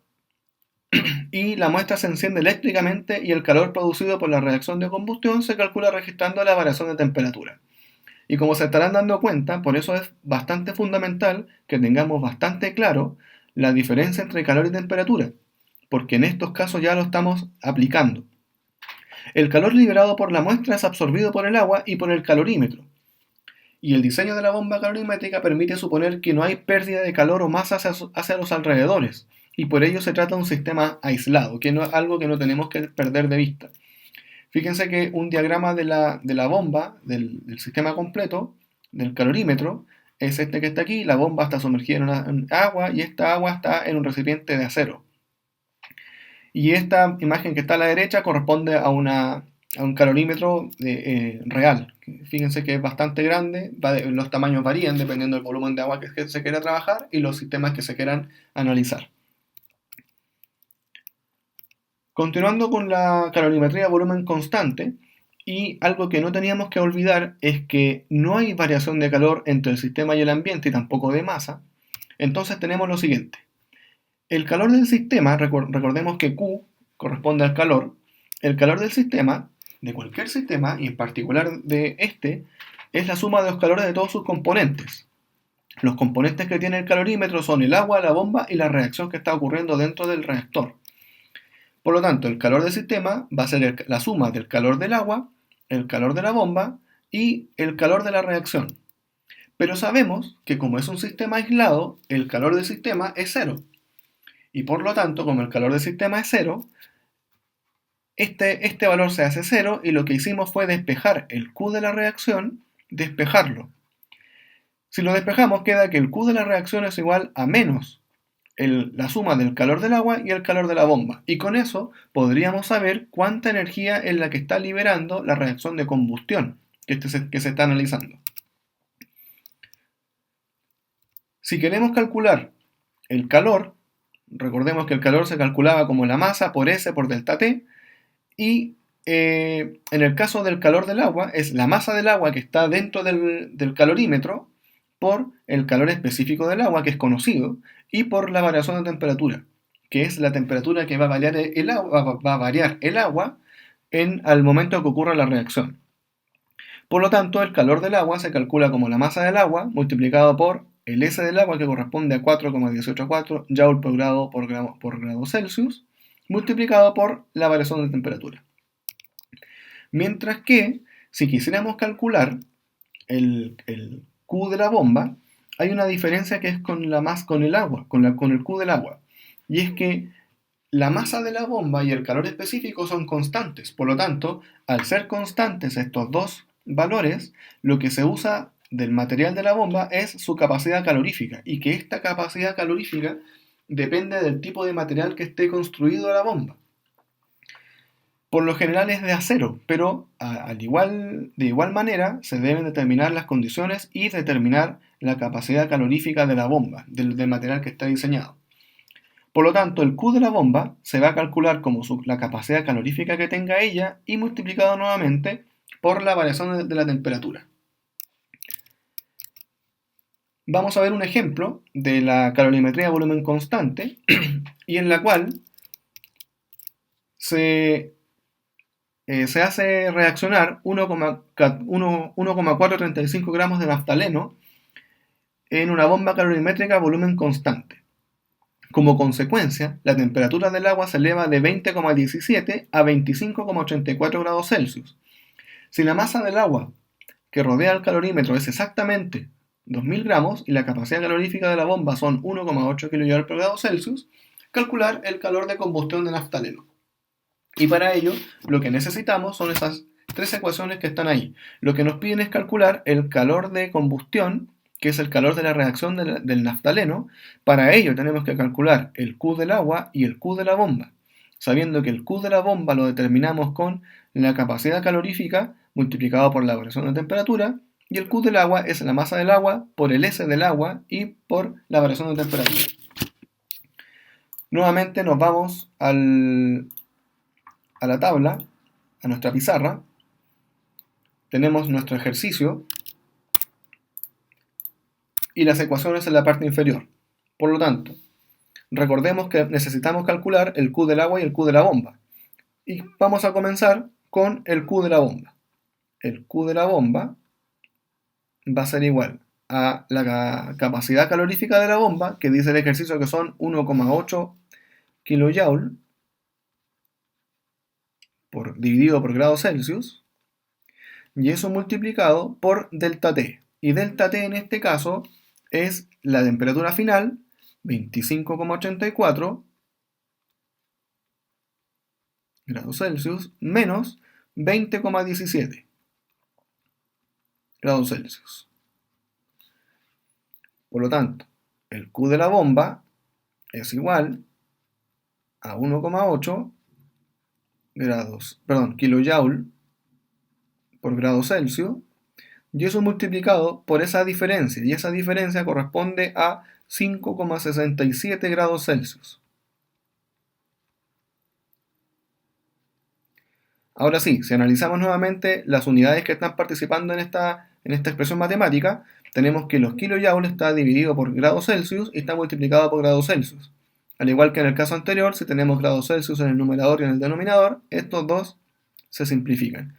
y la muestra se enciende eléctricamente y el calor producido por la reacción de combustión se calcula registrando la variación de temperatura. Y como se estarán dando cuenta, por eso es bastante fundamental que tengamos bastante claro la diferencia entre calor y temperatura, porque en estos casos ya lo estamos aplicando. El calor liberado por la muestra es absorbido por el agua y por el calorímetro. Y el diseño de la bomba calorimétrica permite suponer que no hay pérdida de calor o masa hacia los alrededores, y por ello se trata de un sistema aislado, que no es algo que no tenemos que perder de vista. Fíjense que un diagrama de la bomba, del sistema completo, del calorímetro, es este que está aquí. La bomba está sumergida en agua y esta agua está en un recipiente de acero. Y esta imagen que está a la derecha corresponde a un calorímetro real. Fíjense que es bastante grande, los tamaños varían dependiendo del volumen de agua que se quiera trabajar y los sistemas que se quieran analizar. Continuando con la calorimetría de volumen constante, y algo que no teníamos que olvidar es que no hay variación de calor entre el sistema y el ambiente y tampoco de masa. Entonces tenemos lo siguiente. El calor del sistema, recordemos que Q corresponde al calor. El calor del sistema, de cualquier sistema, y en particular de este, es la suma de los calores de todos sus componentes. Los componentes que tiene el calorímetro son el agua, la bomba y la reacción que está ocurriendo dentro del reactor. Por lo tanto, el calor del sistema va a ser la suma del calor del agua, el calor de la bomba y el calor de la reacción. Pero sabemos que como es un sistema aislado, el calor del sistema es cero. Y por lo tanto, como el calor del sistema es cero, este valor se hace cero y lo que hicimos fue despejar el Q de la reacción, despejarlo. Si lo despejamos, queda que el Q de la reacción es igual a menos la suma del calor del agua y el calor de la bomba. Y con eso podríamos saber cuánta energía es la que está liberando la reacción de combustión que se está analizando. Si queremos calcular el calor, recordemos que el calor se calculaba como la masa por S por delta T, y en el caso del calor del agua es la masa del agua que está dentro del calorímetro por el calor específico del agua, que es conocido, y por la variación de temperatura, que es la temperatura que va a variar el agua al momento que ocurra la reacción. Por lo tanto, el calor del agua se calcula como la masa del agua multiplicado por el S del agua, que corresponde a 4,184 Joule por grado Celsius, multiplicado por la variación de temperatura. Mientras que, si quisiéramos calcular el Q de la bomba, hay una diferencia que es con el agua, con el Q del agua. Y es que la masa de la bomba y el calor específico son constantes. Por lo tanto, al ser constantes estos dos valores, lo que se usa del material de la bomba es su capacidad calorífica. Y que esta capacidad calorífica depende del tipo de material que esté construido la bomba. Por lo general es de acero, pero de igual manera se deben determinar las condiciones y determinar la capacidad calorífica de la bomba, del material que está diseñado. Por lo tanto, el Q de la bomba se va a calcular como la capacidad calorífica que tenga ella y multiplicado nuevamente por la variación de la temperatura. Vamos a ver un ejemplo de la calorimetría de volumen constante y en la cual se hace reaccionar 1,435 gramos de naftaleno en una bomba calorimétrica a volumen constante. Como consecuencia, la temperatura del agua se eleva de 20,17 a 25,84 grados Celsius. Si la masa del agua que rodea el calorímetro es exactamente 2000 gramos y la capacidad calorífica de la bomba son 1,8 kJ por grado Celsius, calcular el calor de combustión de naftaleno. Y para ello, lo que necesitamos son esas tres ecuaciones que están ahí. Lo que nos piden es calcular el calor de combustión, que es el calor de la reacción del naftaleno. Para ello tenemos que calcular el Q del agua y el Q de la bomba, sabiendo que el Q de la bomba lo determinamos con la capacidad calorífica multiplicado por la variación de temperatura, y el Q del agua es la masa del agua por el S del agua y por la variación de temperatura. Nuevamente nos vamos a la tabla, a nuestra pizarra. Tenemos nuestro ejercicio y las ecuaciones en la parte inferior. Por lo tanto, Recordemos que necesitamos calcular el Q del agua y el Q de la bomba. Y vamos a comenzar con el Q de la bomba. El Q de la bomba va a ser igual a la capacidad calorífica de la bomba, que dice el ejercicio que son 1,8 kJ dividido por grados Celsius, y eso multiplicado por delta T. Y delta T en este caso es la temperatura final, 25,84 grados Celsius, menos 20,17 grados Celsius. Por lo tanto, el Q de la bomba es igual a 1,8 kilojoule por grado Celsius, y eso multiplicado por esa diferencia, y esa diferencia corresponde a 5,67 grados Celsius. Ahora sí, si analizamos nuevamente las unidades que están participando en esta expresión matemática, tenemos que los kilojoules está dividido por grados Celsius y está multiplicado por grados Celsius. Al igual que en el caso anterior, si tenemos grados Celsius en el numerador y en el denominador, estos dos se simplifican.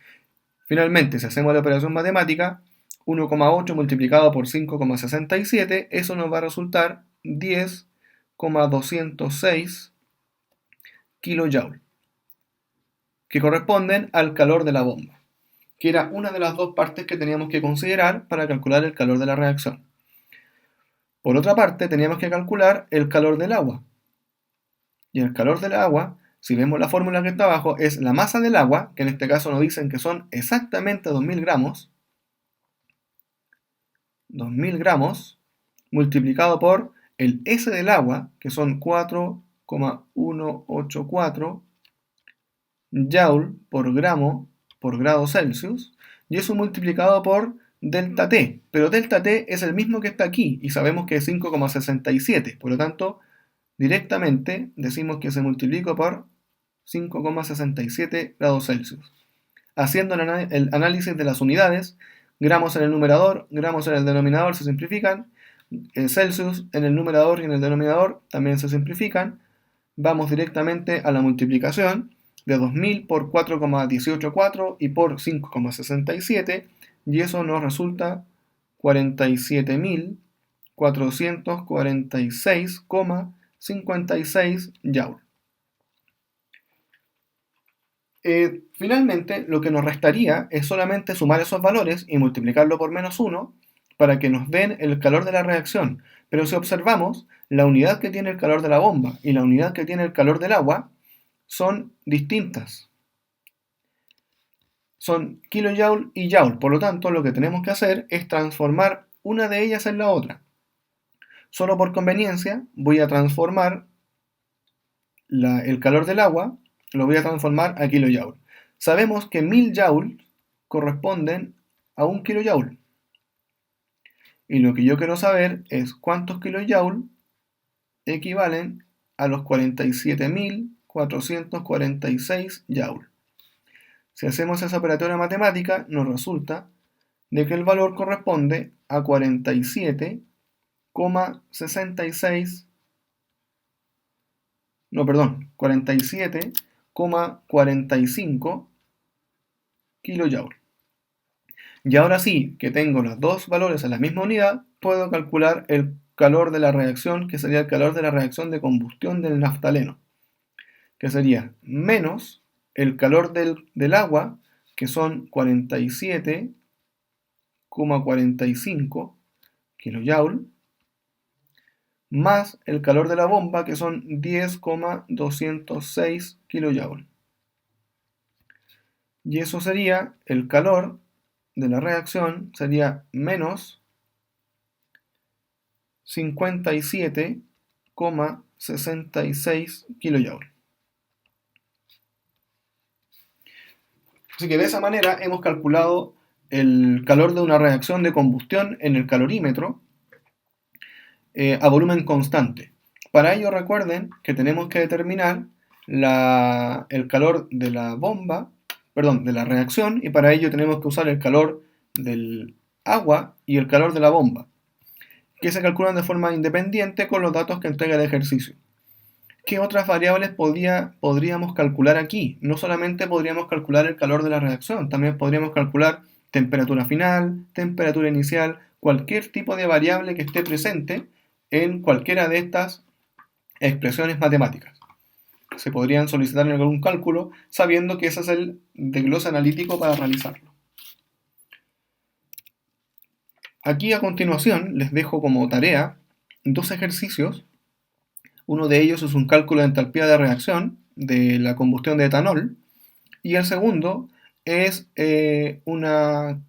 Finalmente, si hacemos la operación matemática, 1,8 multiplicado por 5,67, eso nos va a resultar 10,206 kilojoules, que corresponden al calor de la bomba, que era una de las dos partes que teníamos que considerar para calcular el calor de la reacción. Por otra parte, teníamos que calcular el calor del agua. Y el calor del agua, si vemos la fórmula que está abajo, es la masa del agua, que en este caso nos dicen que son exactamente 2000 gramos, 2000 gramos, multiplicado por el S del agua, que son 4,184 joule por gramo por grado Celsius, y eso multiplicado por delta T, pero delta T es el mismo que está aquí, y sabemos que es 5,67, por lo tanto, directamente decimos que se multiplica por 5,67 grados Celsius. Haciendo el análisis de las unidades, gramos en el numerador, gramos en el denominador se simplifican, Celsius en el numerador y en el denominador también se simplifican, vamos directamente a la multiplicación de 2000 por 4,184 y por 5,67, y eso nos resulta 47.446,56 joule. Finalmente, lo que nos restaría es solamente sumar esos valores y multiplicarlo por menos 1 para que nos den el calor de la reacción. Pero si observamos, la unidad que tiene el calor de la bomba y la unidad que tiene el calor del agua son distintas. Son kilojoule y joule. Por lo tanto, lo que tenemos que hacer es transformar una de ellas en la otra. Solo por conveniencia voy a transformar el calor del agua, lo voy a transformar a kilojoule. Sabemos que 1000 joules corresponden a 1 kilojoule. Y lo que yo quiero saber es cuántos kilojoules equivalen a los 47.446 joules. Si hacemos esa operatoria matemática, nos resulta de que el valor corresponde a 47,45 kilojoules. Y ahora sí, que tengo los dos valores en la misma unidad, puedo calcular el calor de la reacción, que sería el calor de la reacción de combustión del naftaleno, que sería menos el calor del agua, que son 47,45 kilojoules, más el calor de la bomba, que son 10,206 kilojoules. Y eso sería el calor de la reacción, sería menos 57,66 kilojoules. Así que de esa manera hemos calculado el calor de una reacción de combustión en el calorímetro a volumen constante. Para ello recuerden que tenemos que determinar el calor de la bomba, de la reacción, y para ello tenemos que usar el calor del agua y el calor de la bomba, que se calculan de forma independiente con los datos que entrega el ejercicio. ¿Qué otras variables podríamos calcular aquí? No solamente podríamos calcular el calor de la reacción, también podríamos calcular temperatura final, temperatura inicial, cualquier tipo de variable que esté presente en cualquiera de estas expresiones matemáticas. Se podrían solicitar en algún cálculo sabiendo que ese es el desglose analítico para realizarlo. Aquí a continuación les dejo como tarea dos ejercicios. Uno de ellos es un cálculo de entalpía de reacción de la combustión de etanol y el segundo es una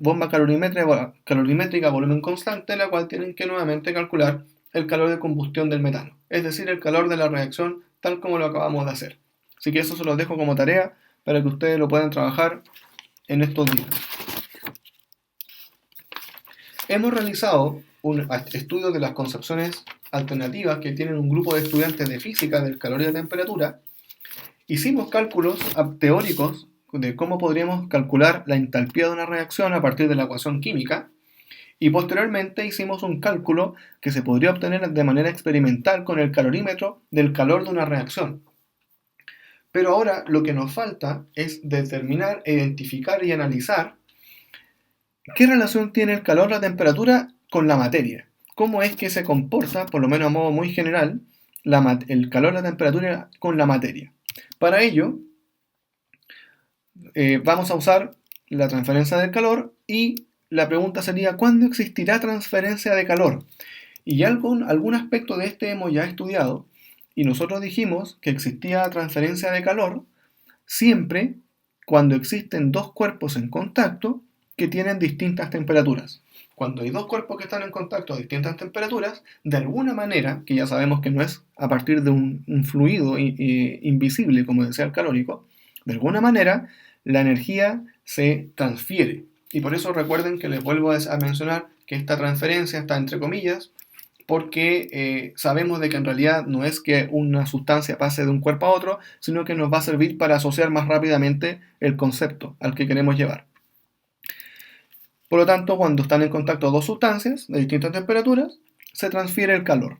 bomba calorimétrica a volumen constante, la cual tienen que nuevamente calcular el calor de combustión del metano, es decir, el calor de la reacción tal como lo acabamos de hacer. Así que eso se los dejo como tarea para que ustedes lo puedan trabajar en estos días. Hemos realizado un estudio de las concepciones alternativas que tienen un grupo de estudiantes de física del calor y la temperatura. Hicimos cálculos teóricos de cómo podríamos calcular la entalpía de una reacción a partir de la ecuación química y posteriormente hicimos un cálculo que se podría obtener de manera experimental con el calorímetro del calor de una reacción. Pero ahora lo que nos falta es determinar, identificar y analizar qué relación tiene el calor, la temperatura con la materia. Cómo es que se comporta, por lo menos a modo muy general, el calor, la temperatura con la materia. Para ello, vamos a usar la transferencia del calor y la pregunta sería, ¿cuándo existirá transferencia de calor? Y algún aspecto de este hemos ya estudiado y nosotros dijimos que existía transferencia de calor siempre cuando existen dos cuerpos en contacto que tienen distintas temperaturas. Cuando hay dos cuerpos que están en contacto a distintas temperaturas, de alguna manera, que ya sabemos que no es a partir de un fluido invisible, como decía el calórico, de alguna manera la energía se transfiere. Y por eso recuerden que les vuelvo a mencionar que esta transferencia está entre comillas, porque sabemos de que en realidad no es que una sustancia pase de un cuerpo a otro, sino que nos va a servir para asociar más rápidamente el concepto al que queremos llevar. Por lo tanto, cuando están en contacto dos sustancias de distintas temperaturas, se transfiere el calor.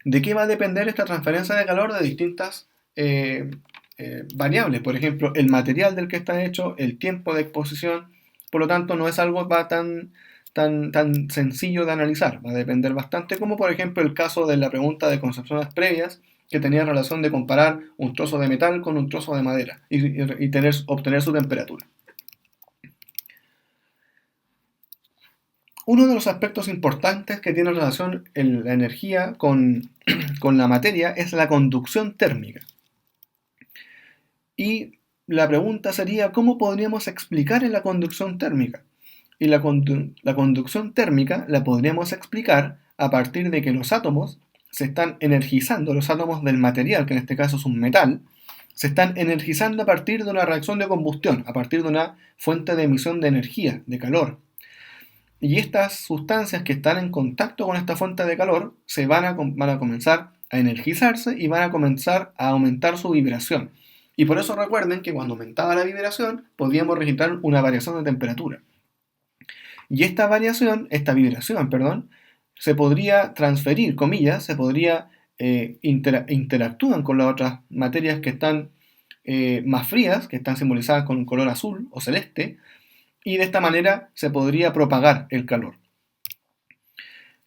¿De qué va a depender esta transferencia de calor? De distintas variables. Por ejemplo, el material del que está hecho, el tiempo de exposición. Por lo tanto, no es algo tan sencillo de analizar. Va a depender bastante, como por ejemplo el caso de la pregunta de concepciones previas, que tenía relación de comparar un trozo de metal con un trozo de madera y obtener su temperatura. Uno de los aspectos importantes que tiene relación la energía con la materia es la conducción térmica. Y la pregunta sería, ¿cómo podríamos explicar la conducción térmica? Y la conducción térmica la podríamos explicar a partir de que los átomos se están energizando, los átomos del material, que en este caso es un metal, se están energizando a partir de una reacción de combustión, a partir de una fuente de emisión de energía, de calor. Y estas sustancias que están en contacto con esta fuente de calor van a comenzar a energizarse y van a comenzar a aumentar su vibración. Y por eso recuerden que cuando aumentaba la vibración podíamos registrar una variación de temperatura. Y esta vibración, se podría transferir, comillas, interactúan con las otras materias que están más frías, que están simbolizadas con un color azul o celeste, y de esta manera se podría propagar el calor.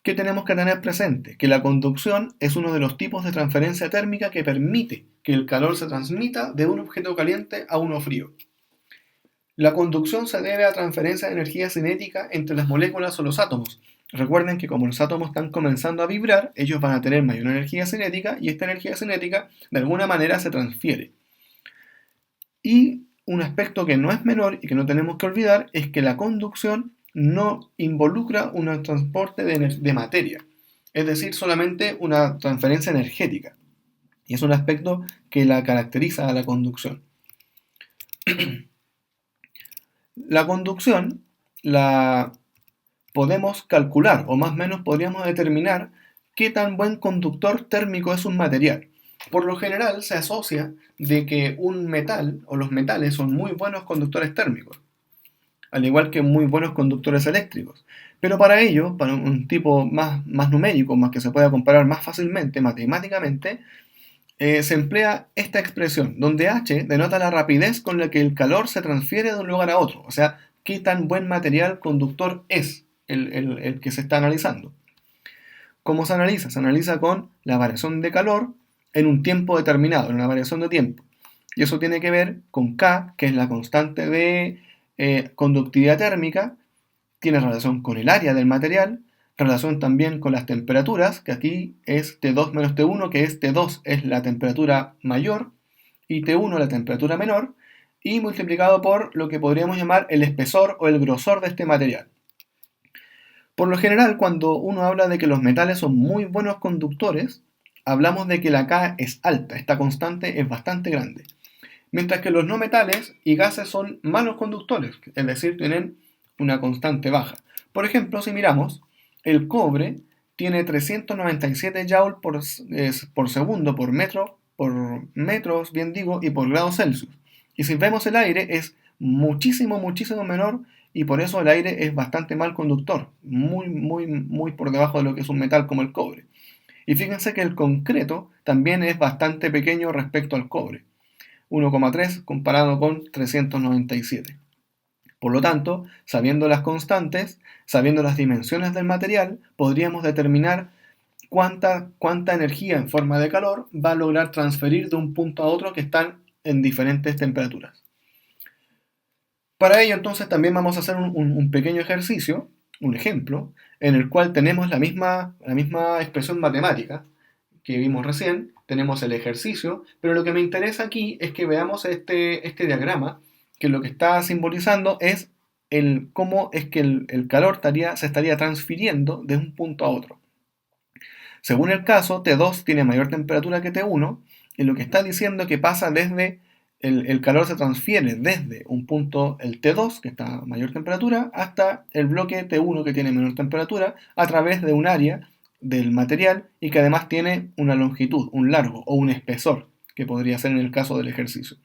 ¿Qué tenemos que tener presente? Que la conducción es uno de los tipos de transferencia térmica que permite que el calor se transmita de un objeto caliente a uno frío. La conducción se debe a transferencia de energía cinética entre las moléculas o los átomos. Recuerden que como los átomos están comenzando a vibrar, ellos van a tener mayor energía cinética y esta energía cinética de alguna manera se transfiere. Y un aspecto que no es menor y que no tenemos que olvidar es que la conducción no involucra un transporte de materia, es decir, solamente una transferencia energética. Y es un aspecto que la caracteriza a la conducción. La conducción la podemos calcular, o más o menos podríamos determinar qué tan buen conductor térmico es un material. Por lo general se asocia de que un metal o los metales son muy buenos conductores térmicos. al igual que muy buenos conductores eléctricos. Pero para ello, para un tipo más numérico, más que se pueda comparar más fácilmente matemáticamente, se emplea esta expresión, donde h denota la rapidez con la que el calor se transfiere de un lugar a otro, o sea, qué tan buen material conductor es el que se está analizando. ¿Cómo se analiza? Se analiza con la variación de calor en un tiempo determinado, en una variación de tiempo. Y eso tiene que ver con K, que es la constante de conductividad térmica, tiene relación con el área del material, relación también con las temperaturas, que aquí es T2 menos T1, que es T2 es la temperatura mayor y T1 la temperatura menor, y multiplicado por lo que podríamos llamar el espesor o el grosor de este material. Por lo general, cuando uno habla de que los metales son muy buenos conductores, hablamos de que la K es alta, esta constante es bastante grande. Mientras que los no metales y gases son malos conductores, es decir, tienen una constante baja. Por ejemplo, si miramos, el cobre tiene 397 joules por segundo por metros, bien digo, y por grados Celsius. Y si vemos el aire es muchísimo menor y por eso el aire es bastante mal conductor, muy por debajo de lo que es un metal como el cobre. Y fíjense que el concreto también es bastante pequeño respecto al cobre. 1,3 comparado con 397. Por lo tanto, sabiendo las constantes, sabiendo las dimensiones del material, podríamos determinar cuánta energía en forma de calor va a lograr transferir de un punto a otro que están en diferentes temperaturas. Para ello, entonces, también vamos a hacer un pequeño ejercicio, un ejemplo, en el cual tenemos la misma expresión matemática que vimos recién, tenemos el ejercicio, pero lo que me interesa aquí es que veamos este diagrama, que lo que está simbolizando es cómo es que el calor se estaría transfiriendo de un punto a otro. Según el caso, T2 tiene mayor temperatura que T1, y lo que está diciendo es que pasa desde el calor se transfiere desde un punto, el T2, que está a mayor temperatura, hasta el bloque T1, que tiene menor temperatura, a través de un área del material y que además tiene una longitud, un largo o un espesor, que podría ser en el caso del ejercicio.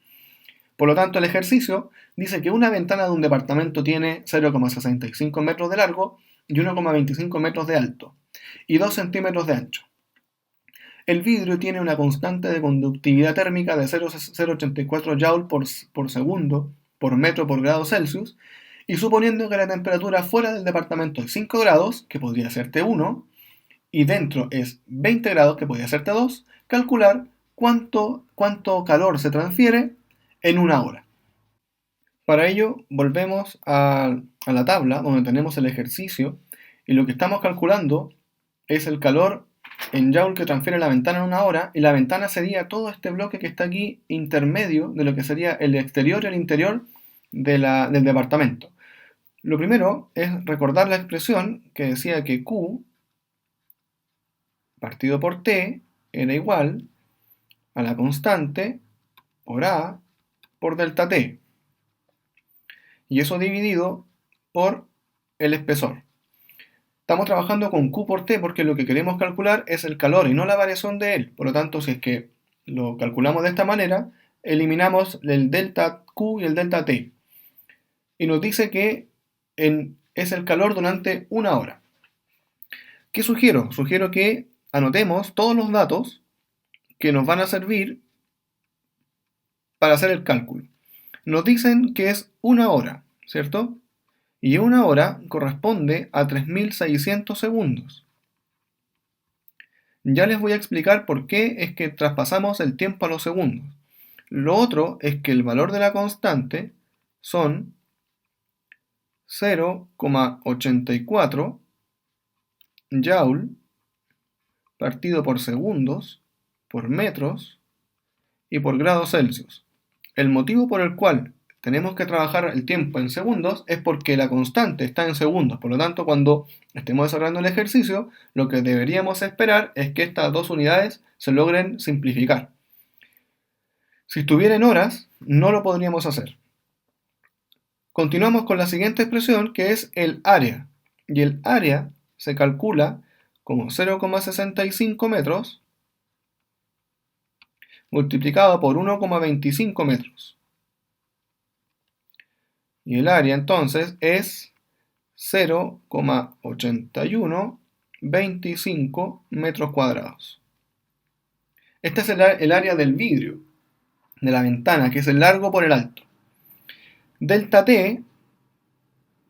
Por lo tanto, el ejercicio dice que una ventana de un departamento tiene 0,65 metros de largo y 1,25 metros de alto y 2 centímetros de ancho. El vidrio tiene una constante de conductividad térmica de 0,84 joules por segundo por metro por grado Celsius, y suponiendo que la temperatura fuera del departamento es 5 grados, que podría ser T1, y dentro es 20 grados, que podría ser T2, calcular cuánto calor se transfiere en una hora. Para ello, volvemos a la tabla donde tenemos el ejercicio, y lo que estamos calculando es el calor en Joule que transfiere la ventana en una hora, y la ventana sería todo este bloque que está aquí intermedio de lo que sería el exterior y el interior del departamento. Lo primero es recordar la expresión que decía que Q partido por T era igual a la constante por A por delta T. Y eso dividido por el espesor. Estamos trabajando con Q por T porque lo que queremos calcular es el calor y no la variación de él. Por lo tanto, si es que lo calculamos de esta manera, eliminamos el delta Q y el delta T. Y nos dice que es el calor durante una hora. ¿Qué sugiero? Sugiero que anotemos todos los datos que nos van a servir para hacer el cálculo. Nos dicen que es una hora, ¿cierto? Y una hora corresponde a 3600 segundos. Ya les voy a explicar por qué es que traspasamos el tiempo a los segundos. Lo otro es que el valor de la constante son 0,84 joule partido por segundos, por metros y por grados Celsius. El motivo por el cual tenemos que trabajar el tiempo en segundos es porque la constante está en segundos. Por lo tanto, cuando estemos desarrollando el ejercicio, lo que deberíamos esperar es que estas dos unidades se logren simplificar. Si estuviera en horas, no lo podríamos hacer. Continuamos con la siguiente expresión, que es el área. Y el área se calcula como 0,65 metros multiplicado por 1,25 metros. Y el área entonces es 0,8125 metros cuadrados. Este es el área del vidrio, de la ventana, que es el largo por el alto. Delta T,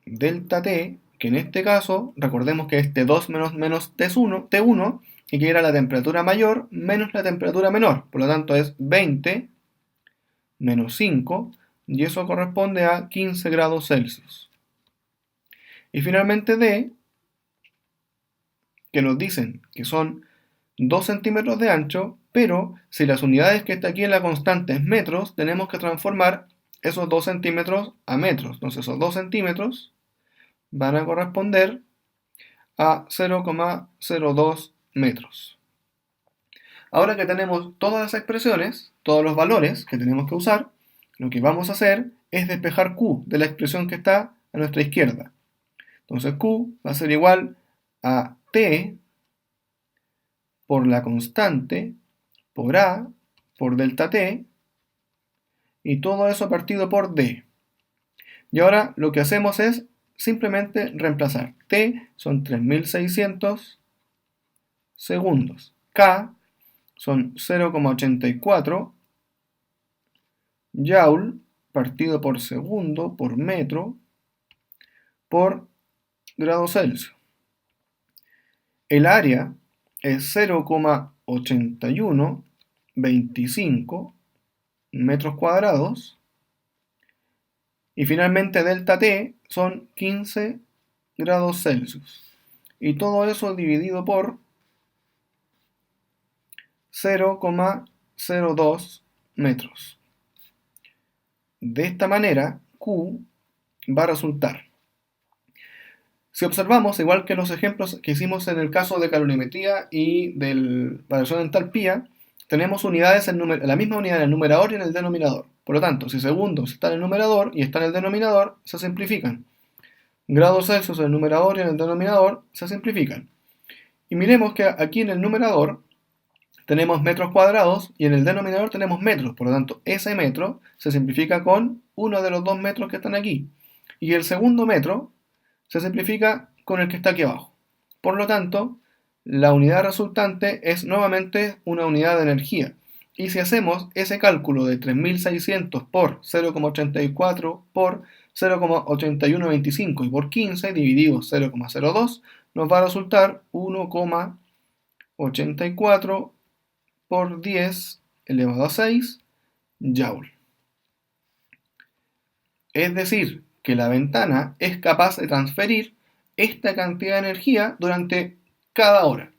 que en este caso, recordemos que es T2 menos T1, y que era la temperatura mayor menos la temperatura menor. Por lo tanto es 20 menos 5, y eso corresponde a 15 grados Celsius. Y finalmente D, que nos dicen que son 2 centímetros de ancho, pero si las unidades que está aquí en la constante es metros, tenemos que transformar esos 2 centímetros a metros. Entonces esos 2 centímetros van a corresponder a 0,02 metros. Ahora que tenemos todas las expresiones, todos los valores que tenemos que usar, lo que vamos a hacer es despejar Q de la expresión que está a nuestra izquierda. Entonces Q va a ser igual a T por la constante, por A, por delta T, y todo eso partido por D. Y ahora lo que hacemos es simplemente reemplazar. T son 3600 segundos. K son 0,84 Joule partido por segundo por metro por grado Celsius. El área es 0,8125 metros cuadrados. Y finalmente delta T son 15 grados Celsius. Y todo eso dividido por 0,02 metros. De esta manera, Q va a resultar. Si observamos, igual que los ejemplos que hicimos en el caso de calorimetría y de variación de entalpía, tenemos unidades la misma unidad en el numerador y en el denominador. Por lo tanto, si segundos está en el numerador y está en el denominador, se simplifican. Grados Celsius en el numerador y en el denominador se simplifican. Y miremos que aquí en el numerador tenemos metros cuadrados y en el denominador tenemos metros. Por lo tanto, ese metro se simplifica con uno de los dos metros que están aquí. Y el segundo metro se simplifica con el que está aquí abajo. Por lo tanto, la unidad resultante es nuevamente una unidad de energía. Y si hacemos ese cálculo de 3600 por 0,84 por 0,8125 y por 15 dividido 0,02, nos va a resultar 1,84 por 10 elevado a 6 Joule. Es decir, que la ventana es capaz de transferir esta cantidad de energía durante cada hora.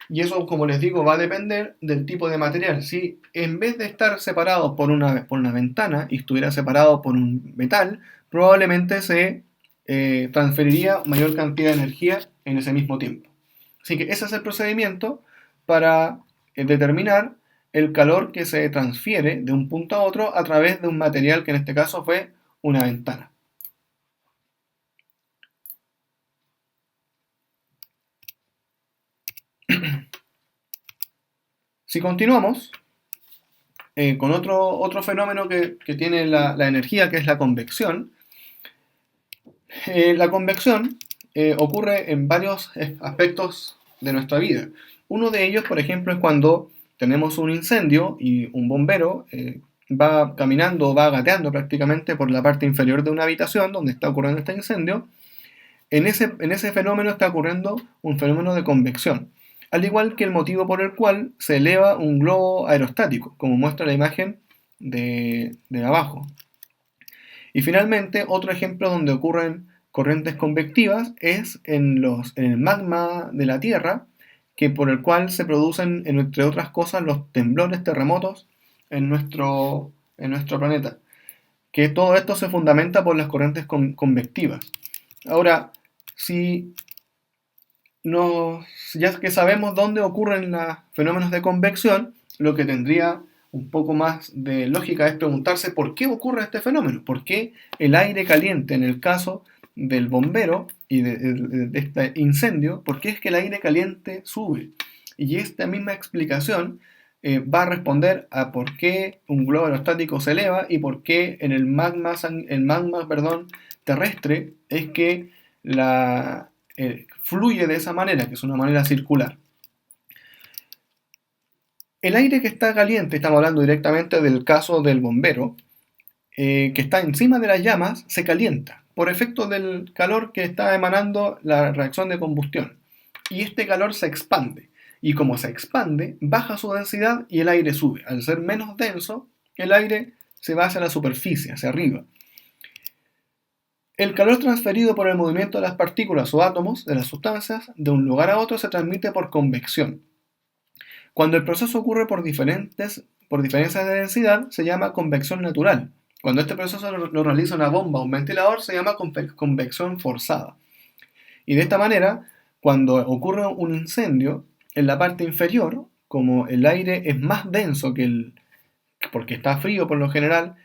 Y eso, como les digo, va a depender del tipo de material. Si en vez de estar separado por una ventana y estuviera separado por un metal, probablemente se transferiría mayor cantidad de energía en ese mismo tiempo. Así que ese es el procedimiento para determinar el calor que se transfiere de un punto a otro a través de un material que en este caso fue una ventana. Si continuamos con otro fenómeno que tiene la energía, que es la convección. La convección ocurre en varios aspectos de nuestra vida. Uno de ellos, por ejemplo, es cuando tenemos un incendio y un bombero va caminando, va gateando prácticamente por la parte inferior de una habitación donde está ocurriendo este incendio. En ese fenómeno está ocurriendo un fenómeno de convección, al igual que el motivo por el cual se eleva un globo aerostático, como muestra la imagen de abajo. Y finalmente, otro ejemplo donde ocurren corrientes convectivas es en el magma de la Tierra, que por el cual se producen, entre otras cosas, los temblores, terremotos en nuestro planeta. Que todo esto se fundamenta por las corrientes convectivas. Ahora, ya que sabemos dónde ocurren los fenómenos de convección, lo que tendría un poco más de lógica es preguntarse por qué ocurre este fenómeno, por qué el aire caliente en el caso del bombero y de este incendio, por qué es que el aire caliente sube. Y esta misma explicación va a responder a por qué un globo aerostático se eleva y por qué en el magma, terrestre es que fluye de esa manera, que es una manera circular. El aire que está caliente, estamos hablando directamente del caso del bombero, que está encima de las llamas, se calienta por efecto del calor que está emanando la reacción de combustión. Y este calor se expande. Y como se expande, baja su densidad y el aire sube. Al ser menos denso, el aire se va hacia la superficie, hacia arriba. El calor transferido por el movimiento de las partículas o átomos de las sustancias de un lugar a otro se transmite por convección. Cuando el proceso ocurre por diferencias de densidad, se llama convección natural. Cuando este proceso lo realiza una bomba o un ventilador, se llama convección forzada. Y de esta manera, cuando ocurre un incendio, en la parte inferior, como el aire es más denso porque está frío por lo general,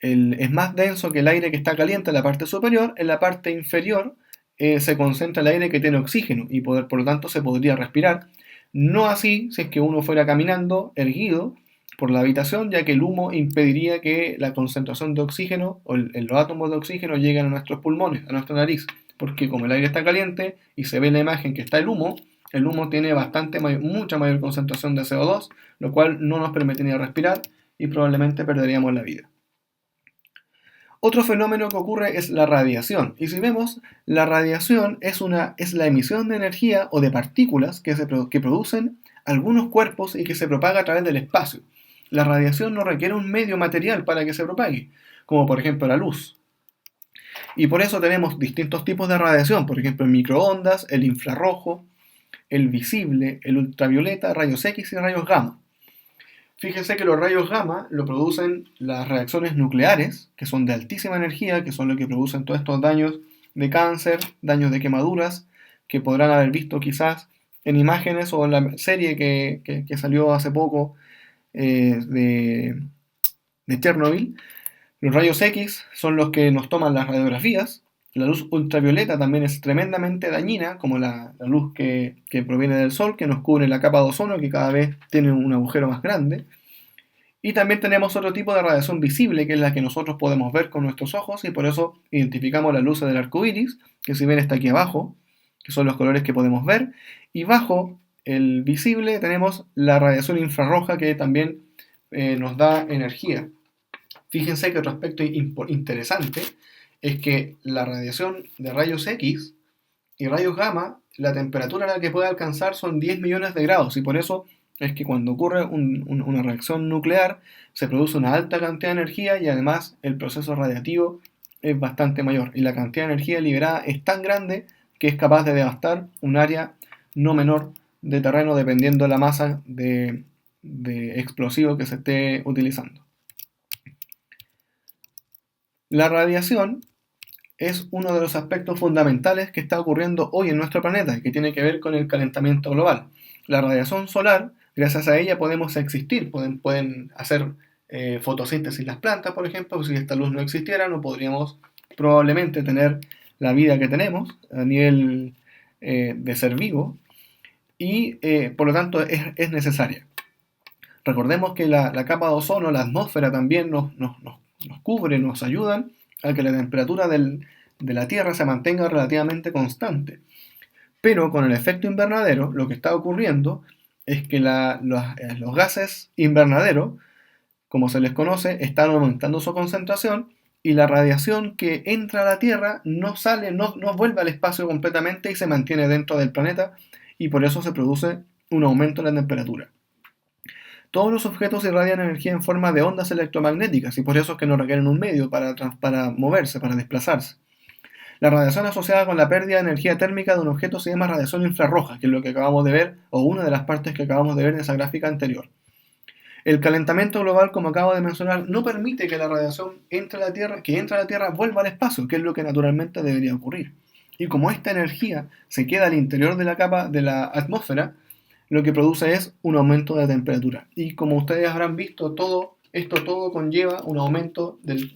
es más denso que el aire que está caliente en la parte superior, en la parte inferior se concentra el aire que tiene oxígeno y por lo tanto se podría respirar. No así si es que uno fuera caminando erguido por la habitación, ya que el humo impediría que la concentración de oxígeno o los átomos de oxígeno lleguen a nuestros pulmones, a nuestra nariz, porque como el aire está caliente y se ve en la imagen que está el humo tiene mucha mayor concentración de CO2, lo cual no nos permitiría respirar y probablemente perderíamos la vida. Otro fenómeno que ocurre es la radiación. Y si vemos, la radiación es la emisión de energía o de partículas que producen algunos cuerpos y que se propaga a través del espacio. La radiación no requiere un medio material para que se propague, como por ejemplo la luz. Y por eso tenemos distintos tipos de radiación, por ejemplo el microondas, el infrarrojo, el visible, el ultravioleta, rayos X y rayos gamma. Fíjense que los rayos gamma lo producen las reacciones nucleares, que son de altísima energía, que son los que producen todos estos daños de cáncer, daños de quemaduras, que podrán haber visto quizás en imágenes o en la serie que salió hace poco de Chernobyl. Los rayos X son los que nos toman las radiografías. La luz ultravioleta también es tremendamente dañina, como la luz que proviene del sol, que nos cubre la capa de ozono, que cada vez tiene un agujero más grande. Y también tenemos otro tipo de radiación visible, que es la que nosotros podemos ver con nuestros ojos, y por eso identificamos las luces del arco iris, que si ven está aquí abajo, que son los colores que podemos ver. Y bajo el visible tenemos la radiación infrarroja, que también nos da energía. Fíjense que otro aspecto interesante es que la radiación de rayos X y rayos gamma, la temperatura a la que puede alcanzar son 10 millones de grados, y por eso es que cuando ocurre una reacción nuclear se produce una alta cantidad de energía y además el proceso radiativo es bastante mayor y la cantidad de energía liberada es tan grande que es capaz de devastar un área no menor de terreno dependiendo de la masa de explosivo que se esté utilizando. La radiación es uno de los aspectos fundamentales que está ocurriendo hoy en nuestro planeta y que tiene que ver con el calentamiento global. La radiación solar, gracias a ella podemos existir, pueden hacer fotosíntesis las plantas, por ejemplo. Si esta luz no existiera, no podríamos probablemente tener la vida que tenemos a nivel de ser vivo y por lo tanto es necesaria. Recordemos que la capa de ozono, la atmósfera también nos cubre, nos ayudan a que la temperatura de la Tierra se mantenga relativamente constante. Pero con el efecto invernadero, lo que está ocurriendo es que los gases invernadero, como se les conoce, están aumentando su concentración y la radiación que entra a la Tierra no vuelve al espacio completamente y se mantiene dentro del planeta, y por eso se produce un aumento en la temperatura. Todos los objetos irradian energía en forma de ondas electromagnéticas y por eso es que no requieren un medio para moverse, para desplazarse. La radiación asociada con la pérdida de energía térmica de un objeto se llama radiación infrarroja, que es lo que acabamos de ver, o una de las partes que acabamos de ver en esa gráfica anterior. El calentamiento global, como acabo de mencionar, no permite que la radiación que entra a la Tierra vuelva al espacio, que es lo que naturalmente debería ocurrir. Y como esta energía se queda al interior de la capa de la atmósfera, lo que produce es un aumento de la temperatura. Y como ustedes habrán visto, todo conlleva un aumento de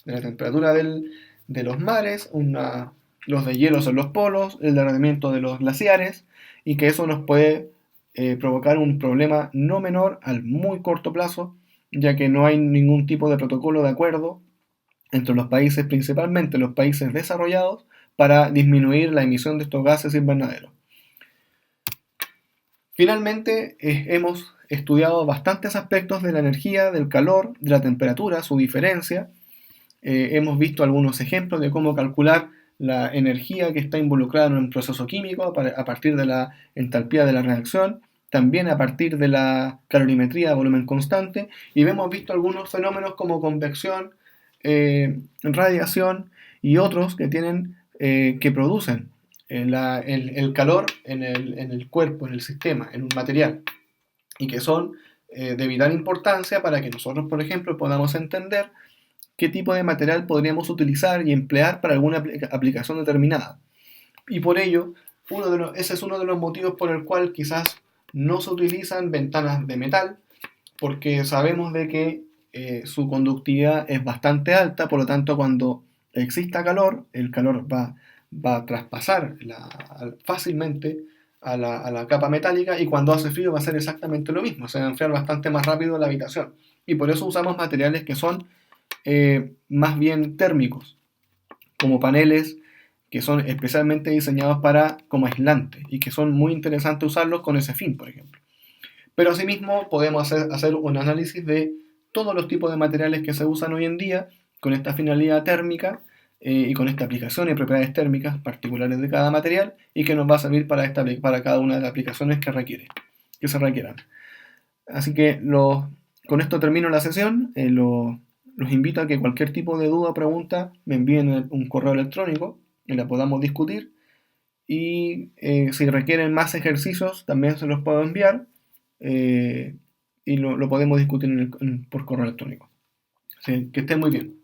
la temperatura de los mares, los deshielos en los polos, el derretimiento de los glaciares, y que eso nos puede provocar un problema no menor al muy corto plazo, ya que no hay ningún tipo de protocolo de acuerdo entre los países, principalmente los países desarrollados, para disminuir la emisión de estos gases invernaderos. Finalmente, hemos estudiado bastantes aspectos de la energía, del calor, de la temperatura, su diferencia. Hemos visto algunos ejemplos de cómo calcular la energía que está involucrada en un proceso químico a partir de la entalpía de la reacción, también a partir de la calorimetría de volumen constante, y hemos visto algunos fenómenos como convección, radiación y otros que producen el calor en el cuerpo, en el sistema, en un material, y que son de vital importancia para que nosotros, por ejemplo, podamos entender qué tipo de material podríamos utilizar y emplear para alguna aplicación determinada. Y por ello, ese es uno de los motivos por el cual quizás no se utilizan ventanas de metal, porque sabemos de que su conductividad es bastante alta, por lo tanto cuando exista calor, el calor va a traspasar fácilmente a la capa metálica, y cuando hace frío va a ser exactamente lo mismo, se va a enfriar bastante más rápido la habitación. Y por eso usamos materiales que son más bien térmicos, como paneles que son especialmente diseñados como aislante y que son muy interesantes usarlos con ese fin, por ejemplo. Pero asimismo podemos hacer un análisis de todos los tipos de materiales que se usan hoy en día con esta finalidad térmica y con esta aplicación y propiedades térmicas particulares de cada material, y que nos va a servir para cada una de las aplicaciones que se requieran. Así que con esto termino la sesión. Los invito a que cualquier tipo de duda o pregunta me envíen un correo electrónico y la podamos discutir. Y si requieren más ejercicios, también se los puedo enviar y lo podemos discutir por correo electrónico. Así que estén muy bien.